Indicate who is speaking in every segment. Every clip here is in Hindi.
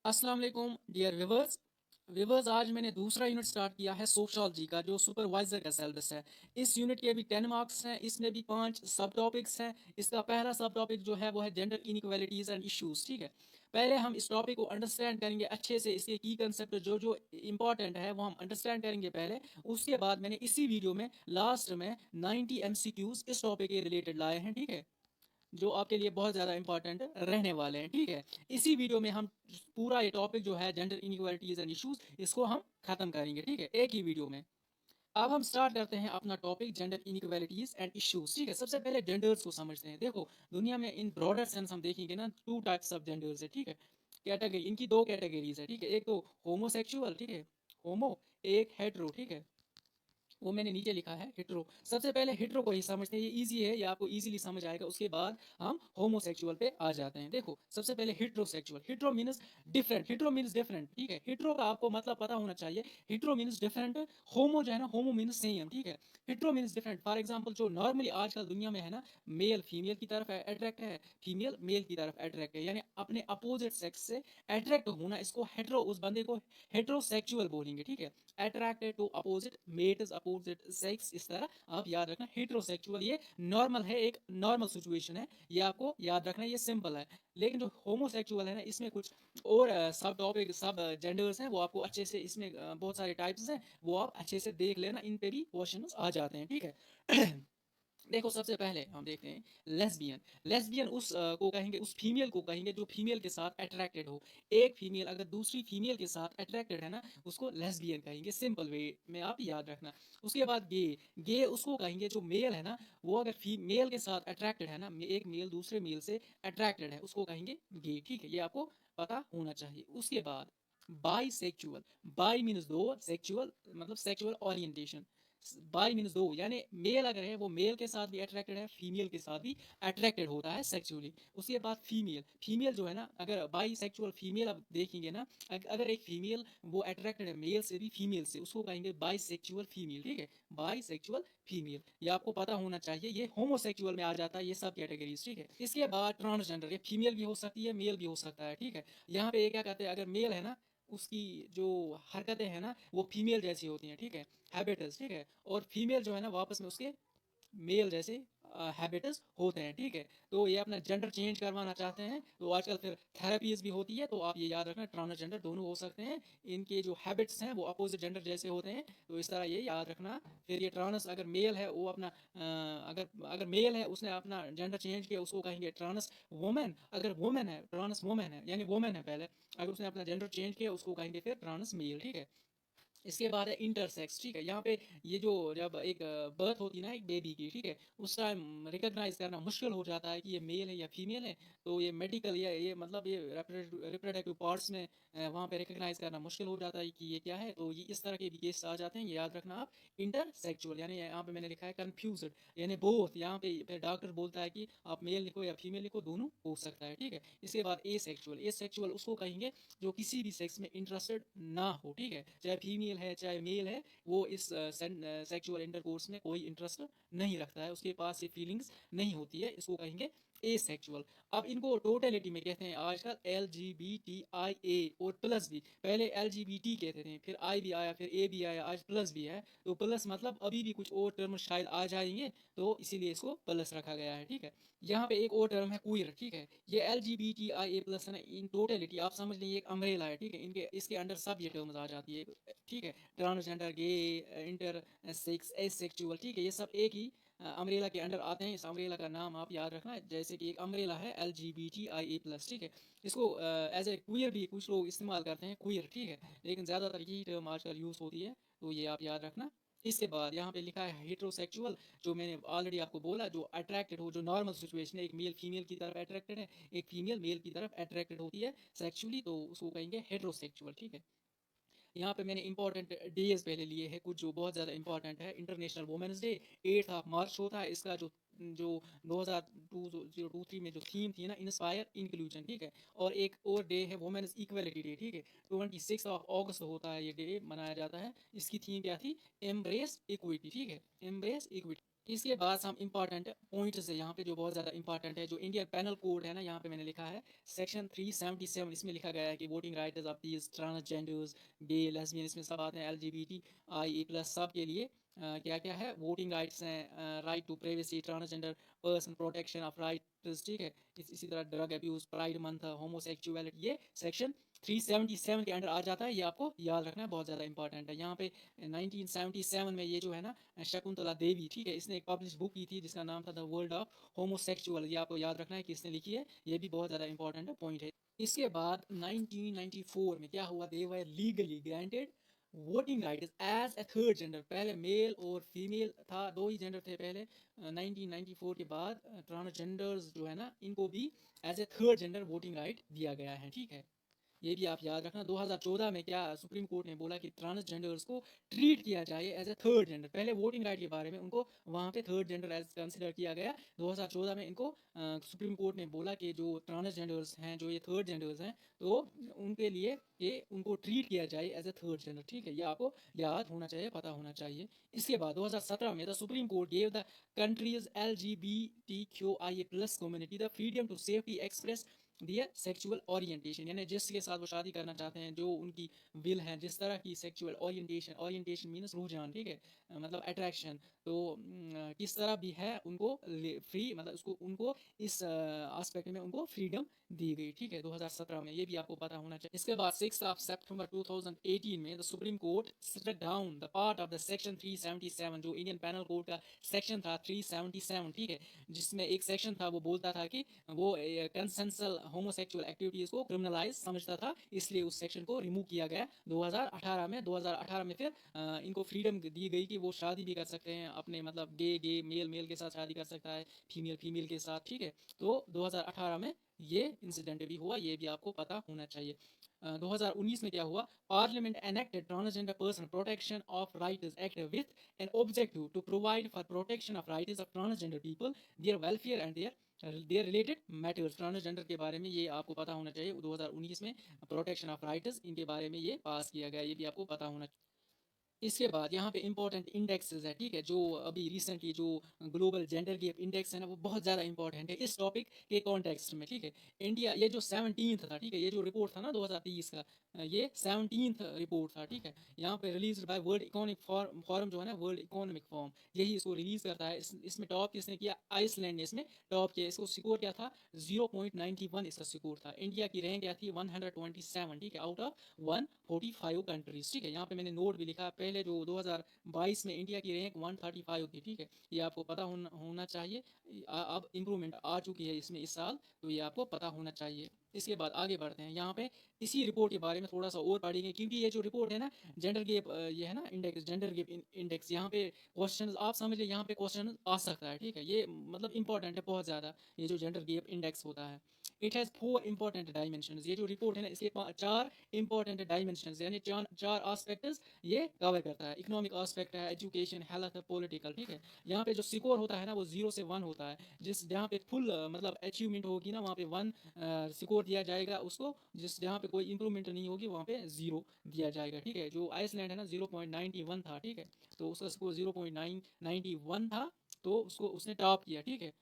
Speaker 1: अस्सलाम वालेकुम डियर व्यूवर्स। आज मैंने दूसरा यूनिट स्टार्ट किया है सोशोलॉजी का, जो सुपरवाइजर का सिलेबस है। इस यूनिट के भी 10 मार्क्स हैं। इसमें भी 5 सब टॉपिक्स हैं। इसका पहला सब टॉपिक जो है वो है जेंडर इनइक्वालिटीज़ एंड इश्यूज। ठीक है, पहले हम इस टॉपिक को अंडरस्टैंड करेंगे अच्छे से। इसके की कंसेप्ट जो जो इंपॉर्टेंट है वो हम अंडरस्टैंड करेंगे पहले। उसके बाद मैंने इसी वीडियो में लास्ट में 90 MCQs इस टॉपिक के रिलेटेड लाए हैं। ठीक है, जो आपके लिए बहुत ज़्यादा इंपॉर्टेंट रहने वाले हैं। ठीक है, इसी वीडियो में हम पूरा ये टॉपिक जो है जेंडर इनइक्वालिटीज़ एंड इश्यूज, इसको हम ख़त्म करेंगे। ठीक है, एक ही वीडियो में। अब हम स्टार्ट करते हैं अपना topic gender inequalities and issues. ठीक है, सबसे पहले जेंडर्स को समझते हैं। देखो, दुनिया में इन ब्रॉडर सेंस हम देखेंगे ना, 2 टाइप्स ऑफ जेंडर्स है। ठीक है, कैटेगरी, इनकी 2 कैटेगरीज है। ठीक है, एक तो होमोसेक्सुअल, ठीक है, होमो, एक हेट्रो। ठीक है, वो मैंने नीचे लिखा है हिट्रो। सबसे पहले हिट्रो को ही समझते हैं, ये इजी है, ये आपको इजीली समझ आएगा। उसके बाद हम होमोसेक्सुअल पे आ जाते हैं। देखो, सबसे पहले heterosexual. Hetero means different, hetero means different. ठीक है, हिट्रो का आपको मतलब पता होना चाहिए। हिट्रो मीन्स डिफरेंट, होमो जो है ना, होमो मीन्स सेम। ठीक है, hetero means different. For example, जो नॉर्मली आजकल दुनिया में है ना, मेल फीमेल की तरफ अट्रैक्ट है, फीमेल मेल की तरफ अट्रैक्ट है, यानी अपने अपोजिट सेक्स से अट्रैक्ट होना, इसको हेट्रो, उस बंदे को हेट्रोसेक्सुअल बोलेंगे। ठीक है, attracted to opposite mate, opposite sex, इस तरह आप याद रखना। हेट्रोसेक्सुअल ये नॉर्मल है, एक नॉर्मल सिचुएशन है, ये आपको याद रखना, ये सिंपल है। लेकिन जो होमोसेक्सुअल है ना, इसमें कुछ और सब टॉपिक, सब जेंडर्स हैं, वो आपको अच्छे से, इसमें बहुत सारे टाइप्स हैं, वो आप अच्छे से देख लेना, इन पे भी क्वेश्चन आ जाते हैं। ठीक है। देखो, सबसे पहले हम देखते हैं लेस्बियन। लेस्बियन उस को कहेंगे, उस फीमेल को कहेंगे जो फीमेल के साथ अट्रैक्टेड हो। एक फीमेल अगर दूसरी फीमेल के साथ अट्रैक्टेड है ना, उसको लेस्बियन कहेंगे, सिंपल वे में आप याद रखना। उसके बाद गे, गे उसको कहेंगे जो मेल है ना, वो अगर फीमेल के साथ अट्रैक्टेड है ना, एक मेल दूसरे मेल से अट्रैक्टेड है, उसको कहेंगे गे। ठीक है, ये आपको पता होना चाहिए। उसके बाद बाई सेक्चुअल। बाई मीन्स दो, सेक्चुअल मतलब सेक्चुअल ओरिएंटेशन। बाई मीन्स दो, यानी मेल अगर है वो मेल के साथ भी अट्रैक्टेड है, फीमेल के साथ भी अट्रैक्टेड होता है सेक्सुअली। उसके बाद फीमेल, फीमेल जो है ना, अगर बाई सेक्चुअल फीमेल आप देखेंगे ना, अगर एक फीमेल वो अट्रैक्टेड है मेल से भी, फीमेल से, उसको कहेंगे बाई सेक्चुअल फीमेल। ठीक है, बाई सेक्चुअल फीमेल, ये आपको पता होना चाहिए। ये होमोसेक्सुअल में आ जाता है, ये सब कैटेगरीज। ठीक है, इसके बाद ट्रांसजेंडर, ये फीमेल भी हो सकती है, मेल भी हो सकता है। ठीक है, यहाँ पे ये क्या कहते हैं, अगर मेल है ना, उसकी जो हरकतें हैं ना, वो फीमेल जैसी होती हैं। ठीक है, हैबिटस। ठीक है, और फीमेल जो है ना, वापस में उसके मेल जैसे हैबिटस होते हैं। ठीक है, तो ये अपना जेंडर चेंज करवाना चाहते हैं, तो आजकल फिर थेरेपीज भी होती है, तो आप ये याद रखना, ट्रांसजेंडर दोनों हो सकते हैं। इनके जो हैबिट्स हैं वो अपोजिट जेंडर जैसे होते हैं, तो इस तरह ये याद रखना। फिर ये ट्रांस, अगर मेल है वो अपना अगर अगर मेल है, उसने अपना जेंडर चेंज किया, उसको कहेंगे ट्रांस वुमेन। अगर वुमेन है, ट्रांस वुमेन है, यानी वुमेन है पहले, अगर उसने अपना जेंडर चेंज किया, उसको कहेंगे फिर ट्रांस मेल। ठीक है, इसके बाद है इंटरसेक्स। ठीक है, यहाँ पे ये जो जब एक बर्थ होती है ना एक बेबी की, ठीक है, उस टाइम रिकॉग्नाइज करना मुश्किल हो जाता है कि ये मेल है या फीमेल है। तो ये मेडिकल या ये मतलब ये रिप्रोडक्टिव पार्ट्स में वहाँ पे रिकॉग्नाइज करना मुश्किल हो जाता है कि ये क्या है। तो ये इस तरह के भी केस आ जाते हैं, ये याद रखना आप। इंटरसेक्चुअल, यानी यहाँ पे मैंने लिखा है कन्फ्यूज्ड, यानी बोथ। यहाँ पे फिर डॉक्टर बोलता है कि आप मेल लिखो या फीमेल लिखो, दोनों हो सकता है। ठीक है, इसके बाद ए सेक्चुअल। ए सेक्चुअल उसको कहेंगे जो किसी भी सेक्स में इंटरेस्टेड ना हो। ठीक है, चाहे फीमेल है चाहे मेल है, वो इस सेक्सुअल इंटरकोर्स में कोई इंटरेस्ट नहीं रखता है, उसके पास ये फीलिंग्स नहीं होती है, इसको कहेंगे ए सेक्सुअल। अब इनको टोटलिटी में कहते हैं आजकल LGBTIA और प्लस भी। पहले LGBT कहते थे, फिर आई भी आया, फिर ए भी आया, आज प्लस भी है। तो प्लस मतलब अभी भी कुछ और टर्म शायद आ जाएंगे, तो इसीलिए इसको प्लस रखा गया है। ठीक है, यहाँ पे एक और टर्म है क्वीर। ठीक है, ये LGBTIA+ है ना, इन टोटलिटी आप समझ लीजिए एक अम्ब्रेला है। ठीक है, इनके इसके अंडर सब ये टर्म्स आ जाती है। ठीक है, ट्रांसजेंडर, गे, इंटर सेक्स, एसेक्सुअल, ठीक है, ये सब एक ही अम्ब्रेला के अंडर आते हैं। इस अम्ब्रेला का नाम आप याद रखना, जैसे कि एक अम्ब्रेला है LGBTIA+। ठीक है, इसको एज ए क्वीयर भी कुछ लोग इस्तेमाल करते हैं, क्वीयर। ठीक है, लेकिन ज़्यादातर यही टर्म आजकल यूज़ होती है, तो ये आप याद रखना। इसके बाद यहाँ पे लिखा है हेट्रोसेक्सुअल, जो मैंने ऑलरेडी आपको बोला, जो अट्रैक्टेड हो, जो नॉर्मल सिचुएशन है, एक मेल फीमेल की तरफ अट्रैक्टेड है, एक फीमेल मेल की तरफ अट्रैक्टेड होती है सेक्सुअली, तो उसको कहेंगे हेट्रोसेक्सुअल। ठीक है, यहाँ पे मैंने इंपॉर्टेंट डेज पहले लिए हैं कुछ, जो बहुत ज़्यादा इंपॉर्टेंट है। इंटरनेशनल वुमेंस डे 8 मार्च होता है, इसका जो जो 2023 में जो थीम थी ना, इंस्पायर इंक्लूजन। ठीक है, और एक और डे है वुमेन्स इक्वलिटी डे। ठीक है, 26 अगस्त होता है, ये डे मनाया जाता है। इसकी थीम क्या थी, एम्ब्रेस इक्विटी। ठीक है, एम्ब्रेस इक्विटी। इसके बाद हम इंपॉर्टेंट पॉइंट्स है यहाँ पे जो बहुत ज़्यादा इंपॉर्टेंट है, जो इंडियन पैनल कोड है ना, यहाँ पे मैंने लिखा है सेक्शन 377, इसमें लिखा गया है कि voting rights of these transgenders, gay, lesbian, इसमें सब आते हैं, LGBTI+ सब के लिए क्या क्या है वोटिंग राइट्स हैं, right to privacy, transgender person protection of rights, ठीक है। इसी तरह drug abuse, pride month, homosexuality, ये सेक्शन 377 के अंडर आ जाता है, ये आपको याद रखना है, बहुत ज़्यादा इंपॉर्टेंट है। यहाँ पे 1977 में ये जो है ना शकुंतला देवी, ठीक है, इसने एक पब्लिश बुक की थी जिसका नाम था द वर्ल्ड ऑफ होमोसेक्सुअल, ये आपको याद रखना है कि इसने लिखी है, ये भी बहुत ज़्यादा इंपॉर्टेंट पॉइंट है। इसके बाद 1994 में क्या हुआ, they were legally granted voting right as a third gender, पहले मेल और फीमेल था, दो ही जेंडर थे पहले। 1994 के बाद ट्रांसजेंडर्स जो है ना, इनको भी as a third gender voting right दिया गया है, ठीक है। ये भी आप याद रखना। 2014 में क्या सुप्रीम कोर्ट ने बोला कि ट्रांसजेंडर्स को ट्रीट किया जाए एज ए थर्ड जेंडर, पहले वोटिंग राइट के बारे में उनको वहाँ पे थर्ड जेंडर एज कंसिडर किया गया। 2014 में इनको सुप्रीम कोर्ट ने बोला कि जो ट्रांसजेंडर्स हैं, जो ये थर्ड जेंडर्स हैं, तो उनके लिए ये उनको ट्रीट किया जाए एज ए थर्ड जेंडर, ठीक है, ये आपको याद होना चाहिए, पता होना चाहिए। इसके बाद 2017 में the Supreme Court gave the countries LGBTQIA+ community the freedom to safety express दिया सेक्सुअल ओरिएंटेशन, यानी जिसके साथ वो शादी करना चाहते हैं, जो उनकी विल है, जिस तरह की सेक्सुअल ओरिएंटेशन, ओरिएंटेशन मीन्स रुझान, ठीक है, मतलब अट्रैक्शन, तो किस तरह भी है उनको फ्री, मतलब उसको उनको इस एस्पेक्ट में उनको फ्रीडम दी गई, ठीक है, 2017 में, ये भी आपको पता होना चाहिए। इसके बाद 6 सितंबर 2018 में the Supreme Court struck down the part of the section 377, जो इंडियन पैनल कोड का सेक्शन था 377, ठीक है, जिसमें एक सेक्शन था वो बोलता था कि वो कंसेंसुअल होमोसेक्सुअल एक्टिविटीज़ को क्रिमिनलाइज समझता था, इसलिए उस सेक्शन को रिमूव किया गया 2018 में। 2018 में फिर इनको फ्रीडम दी गई कि वो शादी भी कर सकते हैं अपने, मतलब गे गे, मेल मेल के साथ शादी कर सकता है, फीमेल फीमेल के साथ, ठीक है। तो 2018 में ये इंसिडेंट भी हुआ, ये भी आपको पता होना चाहिए। 2019 में क्या हुआ, parliament enacted transgender person protection of rights act with an objective to provide for protection of rights of transgender people, their welfare and their related matters. Transgender के बारे में ये आपको पता होना चाहिए, 2019 में प्रोटेक्शन ऑफ राइट्स, इनके बारे में ये पास किया गया, ये भी आपको पता होना चाहिए। इसके बाद यहाँ पे इंपॉर्टेंट इंडेक्सेस है, ठीक है, जो अभी रिसेंटली जो ग्लोबल जेंडर गैप इंडेक्स है ना, वो बहुत ज़्यादा इंपॉर्टेंट है इस टॉपिक के कॉन्टेक्स्ट में, ठीक है। इंडिया, ये जो 17th था, ठीक है, ये जो रिपोर्ट था ना 2023 का, ये 17th रिपोर्ट था, ठीक है। यहाँ पे release by World Economic Forum, जो है ना वर्ल्ड इकोनॉमिक फॉरम, यही इसको रिलीज करता है। इसमें टॉप किसने किया, आइसलैंड ने इसमें टॉप किया, इसको स्कोर क्या था, 0.91 इसका स्कोर था। इंडिया की रैंक क्या थी, 127, ठीक है, आउट ऑफ 145 कंट्रीज, ठीक है। यहाँ पे मैंने नोट भी लिखा, पहले जो 2022 में इंडिया की रैंक 135 थी, ठीक है, ये आपको पता होना चाहिए। अब इम्प्रूवमेंट आ चुकी है इसमें इस साल, तो ये आपको पता होना चाहिए। इसके बाद आगे बढ़ते हैं, यहाँ पे इसी रिपोर्ट के बारे में थोड़ा सा और पढ़ेंगे, क्योंकि ये जो रिपोर्ट है ना जेंडर गैप, ये है ना इंडेक्स, जेंडर गैप इंडेक्स, यहाँ पे क्वेश्चन आप समझ लीजिए, यहाँ पे क्वेश्चन आ सकता है, ठीक है, ये मतलब इंपॉर्टेंट है बहुत ज़्यादा, ये जो जेंडर गैप इंडेक्स होता है। इट हैज़ 4 इंपॉर्टेंट डायमेंशन, ये जो रिपोर्ट है ना इसके 4 इंपॉर्टेंट डायमेंशन, यानी चार आस्पेक्ट्स ये कवर करता है। इकोनॉमिक आस्पेक्ट है, एजुकेशन, हेल्थ, पॉलिटिकल, ठीक है। यहाँ पे जो स्कोर होता है ना वो 0 से 1 होता है, जिस जहाँ पे फुल मतलब अचीवमेंट होगी ना, वहाँ पे 1 स्कोर दिया जाएगा उसको, जिस जहाँ पे कोई इंप्रूवमेंट नहीं होगी वहाँ पे 0 दिया जाएगा, ठीक है। जो आइसलैंड है ना 0.91 था, ठीक है, तो उसका स्कोर 0.991 था, तो उसको उसने टॉप किया, ठीक है।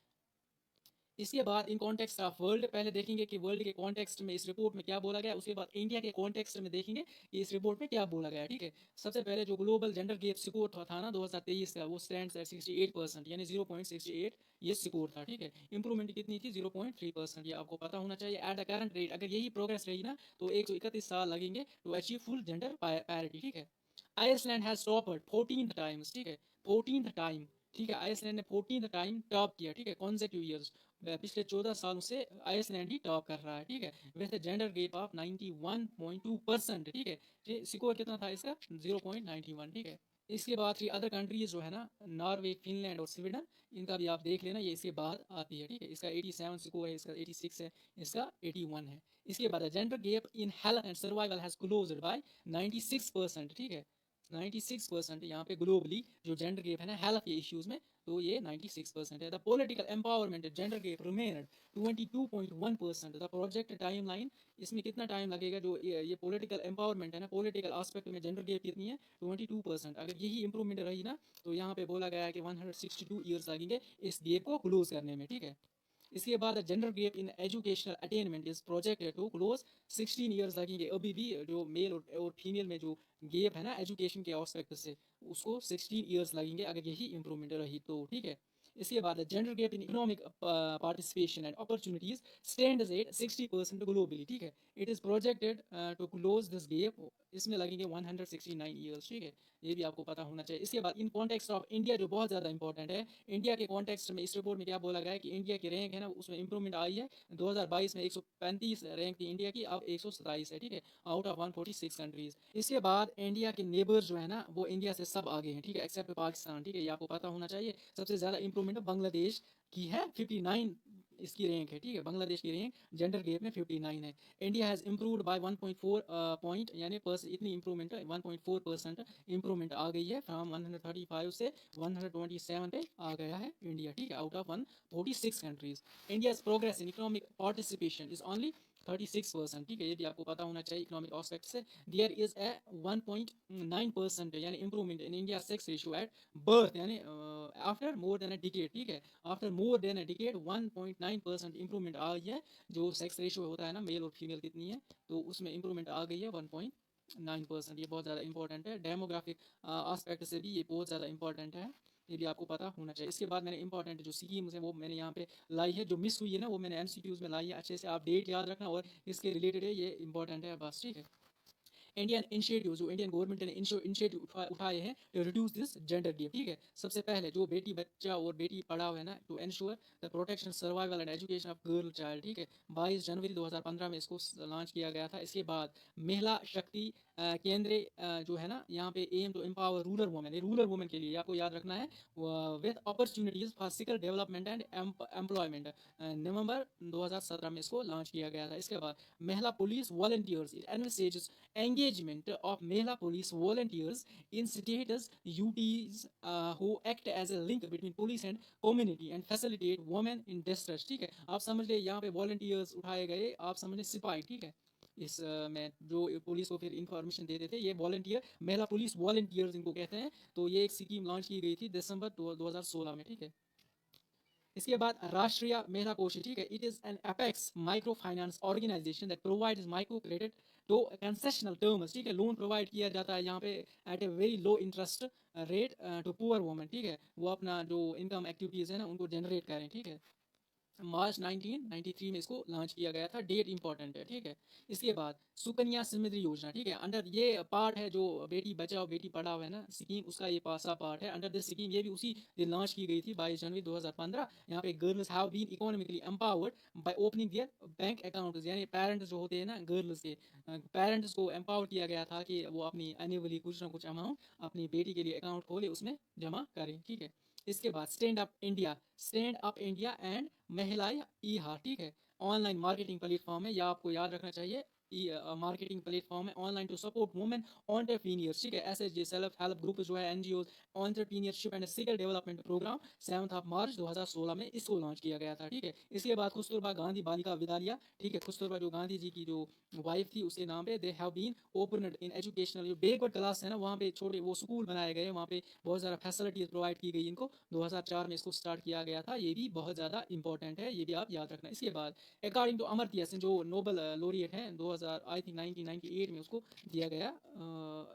Speaker 1: इसके बाद इन कॉन्टेक्स्ट ऑफ वर्ल्ड पहले देखेंगे कि वर्ल्ड के कॉन्टेक्स्ट में इस रिपोर्ट में क्या बोला गया, उसके बाद इंडिया के कॉन्टेक्स्ट में देखेंगे कि इस रिपोर्ट में क्या बोला गया, ठीक है। सबसे पहले जो ग्लोबल जेंडर गैप स्कोर था ना 2023 का, वो स्टैंड्स एट 68%, यानी 0.68 ये स्कोर था, ठीक है। इंप्रूवमेंट कितनी थी, 0.3%, ये आपको पता होना चाहिए। एट द करंट रेट अगर यही प्रोग्रेस रही ना, तो 131 साल लगेंगे to achieve full gender parity, ठीक है। आइसलैंड हैज टॉपर्ड 14th टाइम्स, ठीक है, 14th टाइम, ठीक है, आइसलैंड ने 14th टाइम टॉप किया, ठीक है, कॉन्सेक्यूटिव ईयर्स, पिछले 14 सालों से आइसलैंड ही टॉप कर रहा है, ठीक है, विद जेंडर गैप ऑफ 91.2%, ठीक है। स्कोर कितना था इसका, 0.91, ठीक है। इसके बाद फिर अदर कंट्रीज जो है ना, नॉर्वे, फिनलैंड और स्वीडन, इनका भी आप देख लेना, ये इसके बाद आती है, ठीक है। इसका 87 स्कोर है, इसका 86 है, इसका 81 है। इसके बाद gender gap in health and survival has closed by 96%, ठीक है, 96% यहाँ पे ग्लोबली जो जेंडर गैप है ना हेल्थ के इश्यूज में, तो ये 96% है। The political empowerment gender gap remain 22.1%। The project timeline, इसमें कितना टाइम लगेगा जो ये पॉलिटिकल एम्पावरमेंट है ना, पॉलिटिकल आस्पेक्ट में जेंडर गैप कितनी है 22%। अगर यही इंप्रूवमेंट रही ना तो यहाँ पे बोला गया है कि 162 ईयर्स लगेंगे इस गैप को क्लोज करने में, ठीक है। इसके बाद gender gap in educational attainment is projected to close 16 years लगेंगे। अभी भी जो मेल और फीमेल में जो गैप है ना एजुकेशन के एस्पेक्ट से, उसको 16 ईयर्स लगेंगे अगर यही इंप्रूवमेंट रही तो, ठीक है। इसके बाद gender gap in economic participation and opportunities stands at 60% globally, ठीक है। It is projected to close this gap, इसमें लगेंगे 169 ईयर्स, ठीक है। ये भी आपको पता होना चाहिए। इसके बाद इन कॉन्टेक्स्ट ऑफ इंडिया जो बहुत ज़्यादा इंपॉर्टेंट है, इंडिया के कॉन्टेक्स्ट में इस रिपोर्ट में क्या बोला गया है कि इंडिया की रैंक है ना उसमें इंप्रूवमेंट आई है। 2022 में 135 रैंक थी इंडिया की, अब 127 है, ठीक है, आउट ऑफ 146 कंट्रीज। इसके बाद इंडिया के नेबर्स जो है ना वो इंडिया से सब आगे हैं, ठीक है, एक्सेप्ट पाकिस्तान, ठीक है, ये आपको पता होना चाहिए। सबसे ज़्यादा इंप्रूवमेंट बांग्लादेश की है, 59 इसकी रैंक है, ठीक है, बांग्लादेश की रैंक जेंडर गैप में 59 है। India has improved by 1.4 point, यानी इतनी इंप्रूवमेंट 1.4% इंप्रूवमेंट आ गई है। फ्रॉम 135 से 127 पे आ गया है इंडिया, ठीक है, out of 146 countries. India's progress in economic participation is only 36%, ठीक है, ये भी आपको पता होना चाहिए इकोनॉमिक एस्पेक्ट से। देयर इज ए 1.9% यानी improvement in India sex ratio at birth, यानी after more than a decade, ठीक है, after more than a decade 1.9% improvement आ गई है। जो सेक्स रेशियो होता है ना मेल और फीमेल कितनी है, तो उसमें इंप्रूवमेंट आ गई है 1.9%। ये बहुत ज़्यादा इंपॉर्टेंट है। डेमोग्राफिक आस्पेक्ट से भी ये बहुत ज़्यादा इंपॉर्टेंट है, ये भी आपको पता होना चाहिए। इसके बाद मैंने इंपॉर्टेंट जो स्कीम्स है वो मैंने यहाँ पे लाई है, जो मिस हुई है ना वो मैंने एमसीक्यूज में लाई है। अच्छे से आप डेट याद रखना और इसके रिलेटेड है, ये इंपॉर्टेंट है बस, ठीक है। इंडियन इनिशिएटिव जो इंडियन गवर्नमेंट ने इनिशिएटिव उठाए हैं to reduce this gender gap, ठीक है। सबसे पहले जो बेटी बच्चा और बेटी पढ़ाओ है ना, to ensure the protection survival and education of girl child, ठीक है, 22 जनवरी 2015 में इसको लॉन्च किया गया था। इसके बाद महिला शक्ति केंद्र जो है ना यहाँ पे aim to empower rural women, ये रूरल वुमेन के लिए आपको याद रखना है, with opportunities for skill development and employment. November 2017 में इसको लॉन्च किया गया था। इसके बाद महिला police volunteers, it envisages engagement of Mahila police volunteers in status duties who act as a link between police and community and facilitate women in distress, ठीक है। आप समझ ले यहाँ पे वॉलंटियर्स उठाए गए, आप समझ ले सिपाही, ठीक है। इस में जो पुलिस को फिर इंफॉर्मेशन देते थे, ये वॉलंटियर महिला पुलिस वॉलंटियर्स इनको कहते हैं। तो ये एक स्कीम लॉन्च की गई थी दिसंबर 2016 में, ठीक है। इसके बाद राष्ट्रीय महिला कोष, ठीक है, it is an apex micro finance organization that provides micro credit to concessional terms, ठीक है, लोन प्रोवाइड किया जाता है यहाँ पे at a very low interest rate to poor women, ठीक है, वो अपना जो इनकम एक्टिविटीज़ है ना उनको जनरेट करें, ठीक है। मार्च 1993 में इसको लॉन्च किया गया था, डेट इंपॉर्टेंट है, ठीक है। इसके बाद सुकन्या समृद्धि योजना, ठीक है, अंडर ये पार्ट है जो बेटी बचाओ बेटी पढ़ाओ है ना स्कीम, उसका ये पासा पार्ट है। अंडर दिस स्कीम ये भी उसी दिन लॉन्च की गई थी 22 जनवरी 2015। यहाँ पे girls have been economically empowered by opening their bank accounts, यानी पेरेंट्स जो होते हैं ना गर्ल्स के पेरेंट्स को एम्पावर किया गया था कि वो अपनी एनुअली कुछ ना कुछ अमाउंट अपनी बेटी के लिए अकाउंट खोले, उसमें जमा करें, ठीक है। इसके बाद स्टैंड अप इंडिया एंड महिलाएं ई हार, ठीक है, ऑनलाइन मार्केटिंग प्लेटफॉर्म है, या आपको याद रखना चाहिए मार्केटिंग प्लेटफॉर्म है online to support women entrepreneurs, ठीक है। ऐसे जो सेल्फ हेल्प ग्रुप जो है NGO entrepreneurship and skill development program 7 मार्च 2016 में इसको लॉन्च किया गया था, ठीक है। इसके बाद कस्तूरबा गांधी बालिका विद्यालय, ठीक है, कस्तूरबा जो गांधी जी की जो वाइफ थी उसके नाम पे they have been opened in educational, जो बैकवर्ड क्लास है ना वहाँ पे छोटे वो स्कूल बनाए गए, वहाँ पे बहुत ज़्यादा फैसिलिटीज प्रोवाइड की गई इनको। 2004 में इसको स्टार्ट किया गया था, ये भी बहुत ज़्यादा इंपॉर्टेंट है, ये भी आप याद रखना। इसके बाद अकॉर्डिंग टू अमर्त्य सेन जो नोबल लोरिएट हैं 2000 आई थिंक 1998 में उसको दिया गया,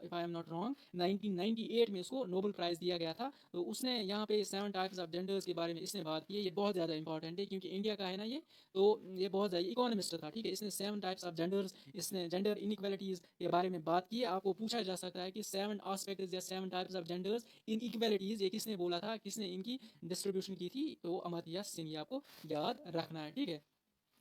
Speaker 1: if I am not wrong 1998 में उसको नोबल प्राइज़ दिया गया था। तो उसने यहाँ पे 7 टाइप्स ऑफ जेंडर्स के बारे में इसने बात की है, ये बहुत ज़्यादा इंपॉर्टेंट है क्योंकि इंडिया का है ना ये, तो ये बहुत ज़्यादा इकोनॉमिस्ट था, ठीक है। इसने 7 टाइप्स ऑफ जेंडर्स, इसने जेंडर इनइक्वालिटीज़ के बारे में बात की है। आपको पूछा जा सकता है कि 7 आस्पेक्ट्स या 7 टाइप्स ऑफ जेंडर्स इनइक्वालिटीज़ ये किसने बोला था, किसने इनकी डिस्ट्रीब्यूशन की थी, तो अमर्त्य सेन, ये आपको याद रखना है, ठीक है।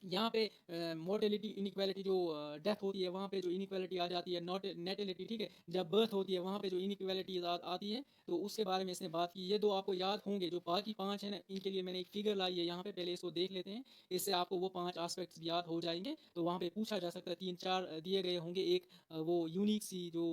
Speaker 1: यहाँ पे मोर्टेलिटी इनइक्वालिटी जो डेथ होती है वहाँ पे जो इनइक्वालिटी आ जाती है, नॉट नेटेलिटी, ठीक है, जब बर्थ होती है वहाँ पे जो इनइक्वालिटी आती है, तो उसके बारे में इसने बात की। ये दो आपको याद होंगे, जो बाकी पांच है ना, इनके लिए मैंने एक फिगर लाई है यहाँ पे, पहले इसको देख लेते हैं, इससे आपको वो पांच आस्पेक्ट्स याद हो जाएंगे। तो वहाँ पे पूछा जा सकता है, तीन चार दिए गए होंगे, एक वो यूनिक सी जो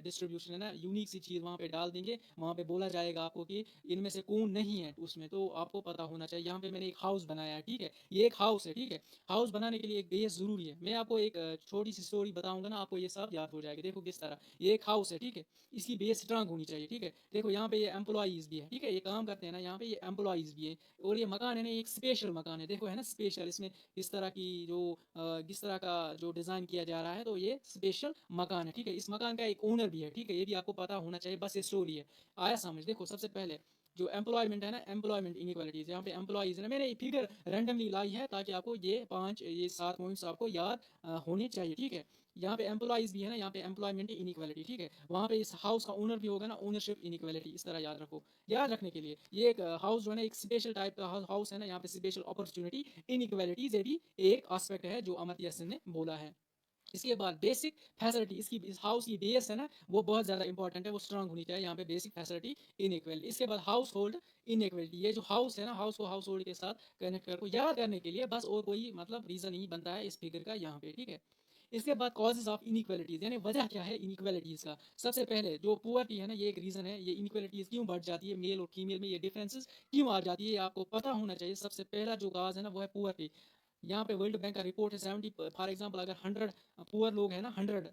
Speaker 1: डिस्ट्रीब्यूशन है ना, यूनिक सी चीज़ वहाँ पे डाल देंगे, वहाँ पे बोला जाएगा आपको कि इनमें से कौन नहीं है उसमें, तो आपको पता होना चाहिए। यहाँ पे मैंने एक हाउस बनाया है, ठीक है, ये एक हाउस है, ठीक है। हाउस बनाने के लिए एक बेस जरूरी है। मैं आपको एक छोटी सी स्टोरी बताऊंगा ना, आपको ये सब याद हो जाएगा। देखो किस तरह, ये एक हाउस है, ठीक है, इसकी बेस स्ट्रांग होनी चाहिए, ठीक है। देखो यहाँ पे ये एम्प्लॉइज भी है, ठीक है, ये काम करते हैं ना, यहाँ पे ये एम्प्लॉइज भी है, और ये मकान है ना, एक स्पेशल मकान है, देखो है ना स्पेशल, इसमें इस तरह की जो किस तरह का जो डिज़ाइन किया जा रहा है, तो ये स्पेशल मकान है, ठीक है। इस मकान का एक ओनर भी है, ठीक है, ये भी आपको पता होना चाहिए, बस ये स्टोरी है। आया समझ? देखो सबसे पहले जो एम्प्लॉयमेंट है ना, एम्प्लॉयमेंट इनइक्वालिटीज, यहाँ पे एम्प्लॉइज है ना, मैंने फिगर रैंडमली लाई है ताकि आपको ये सात पॉइंट्स आपको याद होने चाहिए, ठीक है। यहाँ पे एम्प्लॉइज भी है ना, यहाँ पे एम्प्लॉयमेंट इनइक्वालिटी, ठीक है। वहाँ पे इस हाउस का ओनर भी होगा ना, ओनरशिप इनइक्वालिटी, इस तरह याद रखो। याद रखने के लिए ये एक हाउस जो है ना, एक स्पेशल टाइप का हाउस है ना, यहाँ पे स्पेशल अपॉर्चुनिटी इनइक्वालिटीज, ये भी एक आस्पेक्ट है जो अमर्त्य सेन ने बोला है। इसके बाद बेसिक फैसिलिटी, इसकी इस हाउस की बेस है ना, वो बहुत ज़्यादा इंपॉर्टेंट है, वो स्ट्रांग होनी चाहिए। यहाँ पे बेसिक फैसिलिटी इनइक्वलिटी। इसके बाद हाउस होल्ड इनइक्वलिटी, ये जो हाउस है ना, हाउस को हाउस होल्ड के साथ कनेक्ट कर को याद करने के लिए बस, और कोई मतलब रीज़न नहीं बनता है इस फिगर का यहाँ पे, ठीक है। इसके बाद कॉजेज ऑफ इनइक्वालिटीज, यानी वजह क्या है इनइक्वालिटीज का। सबसे पहले जो पुअर्टी है ना, ये एक रीजन है, ये इनइक्वालिटीज क्यों बढ़ जाती है, मेल और फीमेल में ये डिफरेंसेस क्यों आ जाती है, ये आपको पता होना चाहिए। सबसे पहला जो काज है ना, वो है पुअर्टी। यहाँ पे वर्ल्ड बैंक का रिपोर्ट है 70, फॉर एग्जांपल अगर 100 पुअर लोग हैं ना, 100,